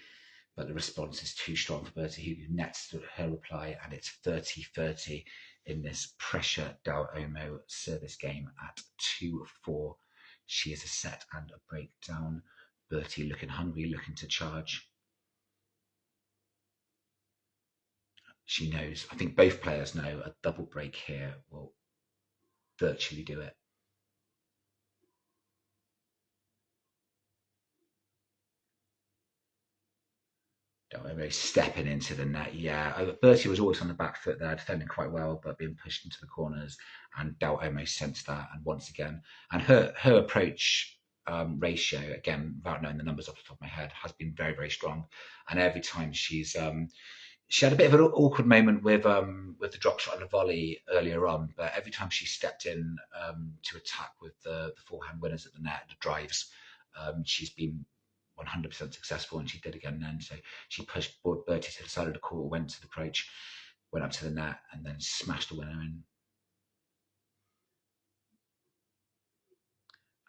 but the response is too strong for Bertie, who nets her reply, and it's 30-30 in this pressure Olmo service game at 2-4. She is a set and a breakdown. Bertie looking hungry, looking to charge. She knows, I think both players know, a double break here will virtually do it. Olmo stepping into the net. Yeah, Bertie was always on the back foot there, defending quite well, but being pushed into the corners. And Olmo sensed that, and once again, and her approach ratio, again, without knowing the numbers off the top of my head, has been very, very strong. And every time she's She had a bit of an awkward moment with the drop shot and the volley earlier on, but every time she stepped in to attack with the forehand winners at the net, the drives, she's been 100% successful, and she did again then. So she pushed Bertie to the side of the court, went to the approach, went up to the net, and then smashed the winner in.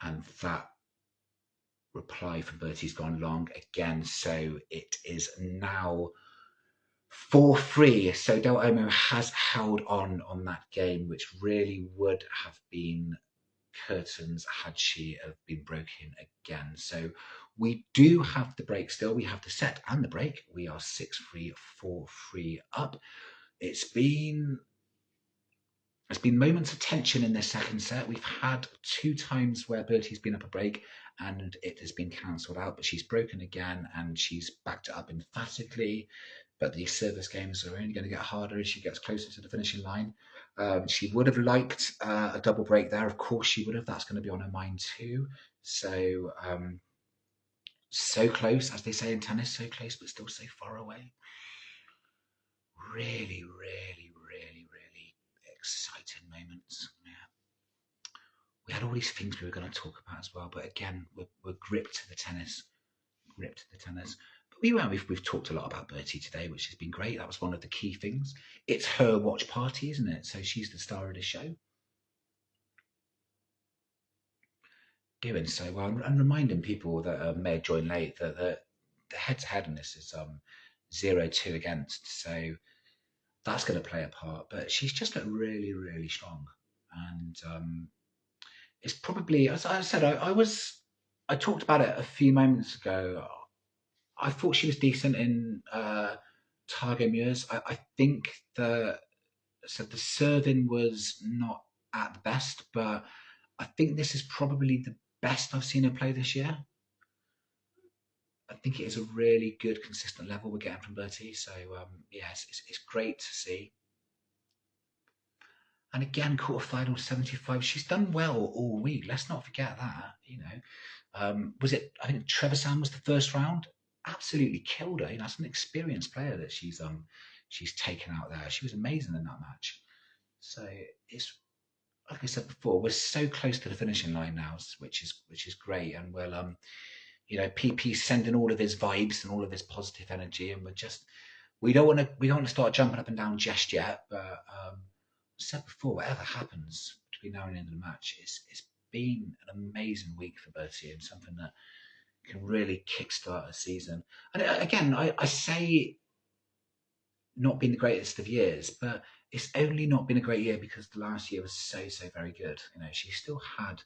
And that reply from Bertie's gone long again, so it is now 4-3. So Del Olmo has held on that game, which really would have been curtains had she have been broken again. So we do have the break still. We have the set and the break. We are 6-3, 4-3 up. It's been moments of tension in this second set. We've had 2 times where Bertie's been up a break and it has been cancelled out, but she's broken again and she's backed it up emphatically. But these service games are only going to get harder as she gets closer to the finishing line. She would have liked a double break there. Of course she would have. That's going to be on her mind too. So, so close, as they say in tennis, so close, but still so far away. Really, really, really, really exciting moments. Yeah. We had all these things we were going to talk about as well, but again, we're gripped to the tennis. But we've talked a lot about Bertie today, which has been great. That was one of the key things. It's her watch party, isn't it? So she's the star of the show. Doing so well, and reminding people that may have joined late that the head-to-head in this is 0-2 against. So that's going to play a part. But she's just looked really, really strong. And it's probably, as I said, I talked about it a few moments ago. I thought she was decent in Target Muirs. I think the serving was not at the best, but I think this is probably the best I've seen her play this year. I think it is a really good, consistent level we're getting from Bertie. So, yes, it's great to see. And again, quarterfinal 75. She's done well all week. Let's not forget that. Was it? I think Trevisan was the first round. Absolutely killed her. That's an experienced player that she's taken out there. She was amazing in that match. So it's like I said before, we're so close to the finishing line now, which is great. And we'll PP sending all of his vibes and all of his positive energy, and we don't want to start jumping up and down just yet, but. I said before, whatever happens between now and the end of the match, it's been an amazing week for Bertie and something that can really kickstart a season. And again, I say not been the greatest of years, but it's only not been a great year because the last year was so very good. She still had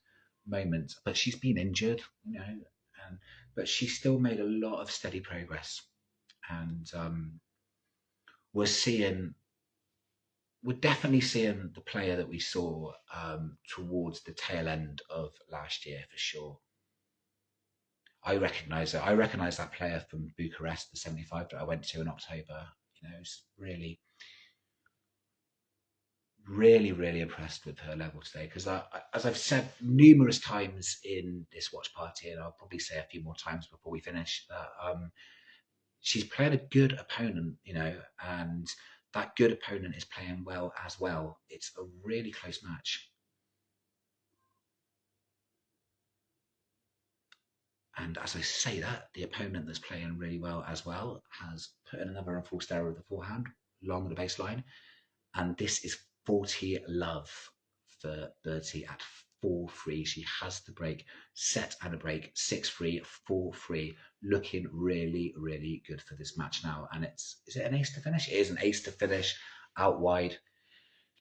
moments, but she's been injured. But she still made a lot of steady progress, and we're definitely seeing the player that we saw towards the tail end of last year for sure. I recognise it. I recognise that player from Bucharest, the 75 that I went to in October. It's really, really, really impressed with her level today. Because as I've said numerous times in this watch party, and I'll probably say a few more times before we finish, that she's playing a good opponent, and that good opponent is playing well as well. It's a really close match. And as I say that, the opponent that's playing really well as well has put in another unforced error of the forehand, along the baseline. And this is 40 love for Bertie at 4-3. She has the break, set and a break, 6-3, 4-3. Looking really, really good for this match now. And is it an ace to finish? It is an ace to finish out wide.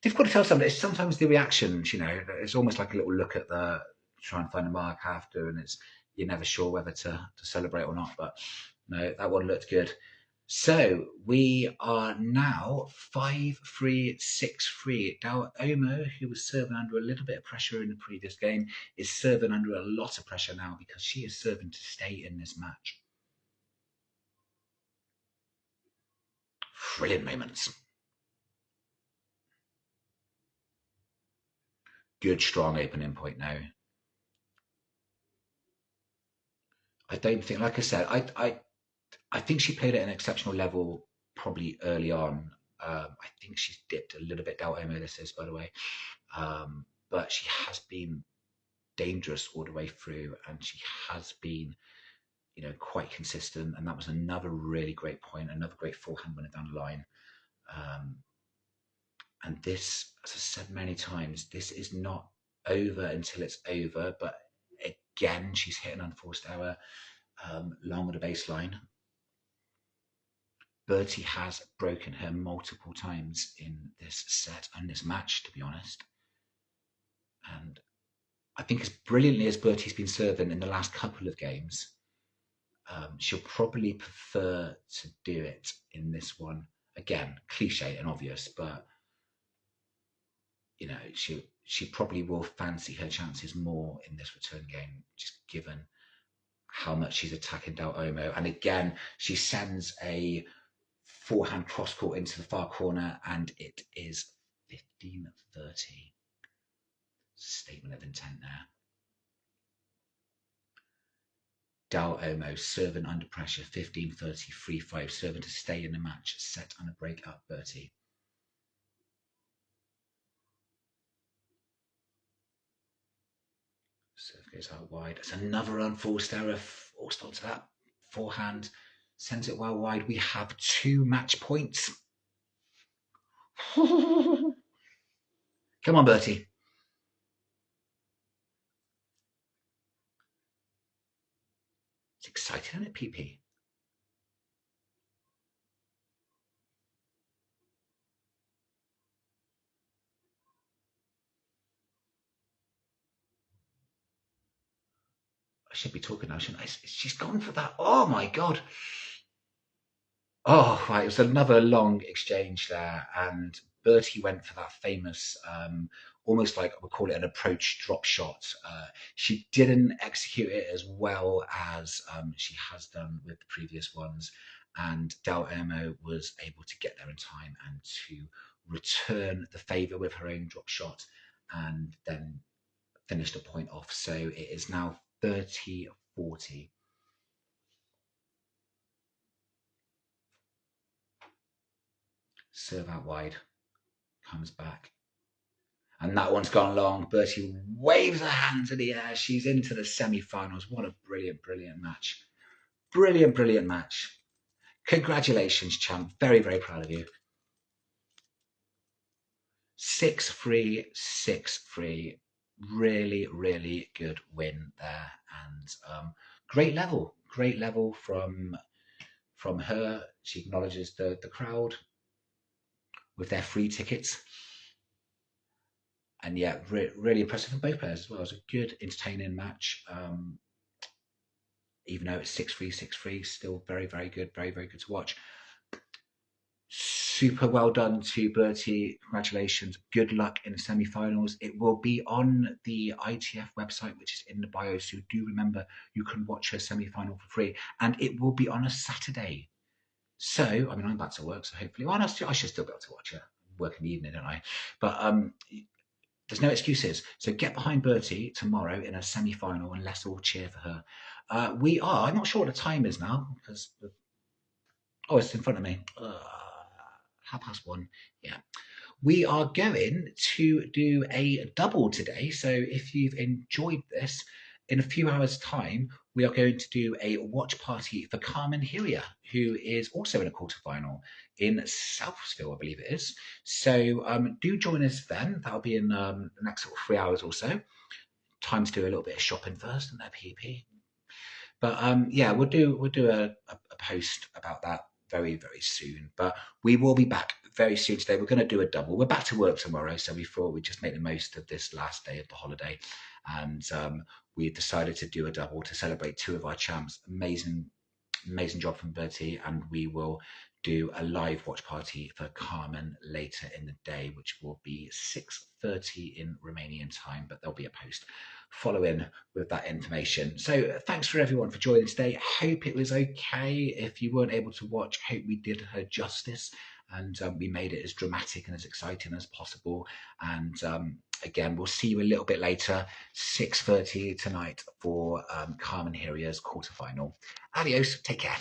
Difficult to tell something. It's sometimes the reactions, it's almost like a little look at try and find a mark after, and you're never sure whether to celebrate or not. But no, that one looked good. So we are now 5-3, 6-3. Now Olmo, who was serving under a little bit of pressure in the previous game, is serving under a lot of pressure now because she is serving to stay in this match. Brilliant moments. Good, strong opening point now. I don't think, like I said, I think she played at an exceptional level probably early on. I think she's dipped a little bit. Olmo, this is, by the way. But she has been dangerous all the way through, and she has been, quite consistent. And that was another really great point, another great forehand winner down the line. And this, as I said many times, this is not over until it's over. But again, she's hit an unforced error long of the baseline. Bertie has broken her multiple times in this set and this match, to be honest. And I think as brilliantly as Bertie's been serving in the last couple of games, she'll probably prefer to do it in this one. Again, cliche and obvious, but she probably will fancy her chances more in this return game, just given how much she's attacking Olmo. And again, she sends a forehand cross court into the far corner, and it is 15-30. Statement of intent there. Olmo serving under pressure, 15-30, 3-5, serving to stay in the match, set on a break up Berty. Serve goes out wide. It's another unforced error, forced onto that forehand, sends it well wide. We have 2 match points. Come on, Bertie. It's exciting, isn't it, PP? I should be talking now, shouldn't I? She's gone for that. Oh, my God. Oh, right. It was another long exchange there. And Bertie went for that famous, almost like we'll call it an approach drop shot. She didn't execute it as well as she has done with the previous ones. And Olmo was able to get there in time and to return the favour with her own drop shot and then finish the point off. So it is now 30-40. Serve out wide, comes back. And that one's gone long. Bertie waves her hands in the air. She's into the semi-finals. What a brilliant, brilliant match. Brilliant, brilliant match. Congratulations, champ. Very, very proud of you. 6-3, 6-3. Really, really good win there. And great level from her. She acknowledges the crowd with their free tickets. And yeah, really impressive from both players as well. It was a good, entertaining match. Even though it's 6-3, 6-3, still very, very good, very, very good to watch. Super well done to Bertie. Congratulations. Good luck in the semi-finals. It will be on the ITF website, which is in the bio. So do remember, you can watch her semi-final for free. And it will be on a Saturday. So, I mean, I'm back to work, so hopefully, well, I should still be able to watch her. Work in the evening, don't I? But there's no excuses. So get behind Bertie tomorrow in a semi-final and let's all cheer for her. I'm not sure what the time is now because, it's in front of me. 1:30. Yeah. We are going to do a double today. So if you've enjoyed this, in a few hours' time, we are going to do a watch party for Carmen Hiria, who is also in a quarterfinal in Southsville, I believe it is. So do join us then. That'll be in the next sort of 3 hours or so. Time to do a little bit of shopping first, and that PP. But yeah, we'll do a post about that very, very soon. But we will be back very soon today. We're going to do a double. We're back to work tomorrow, so we thought we'd just make the most of this last day of the holiday. And we decided to do a double to celebrate 2 of our champs. Amazing job from Bertie. And we will do a live watch party for Carmen later in the day, which will be 6:30 in Romanian time, but there'll be a post following with that information. So thanks for everyone for joining today. Hope it was okay. If you weren't able to watch, hope we did her justice and we made it as dramatic and as exciting as possible. And again, we'll see you a little bit later, 6:30 tonight for Carmen Hiria's quarterfinal. Adios, take care.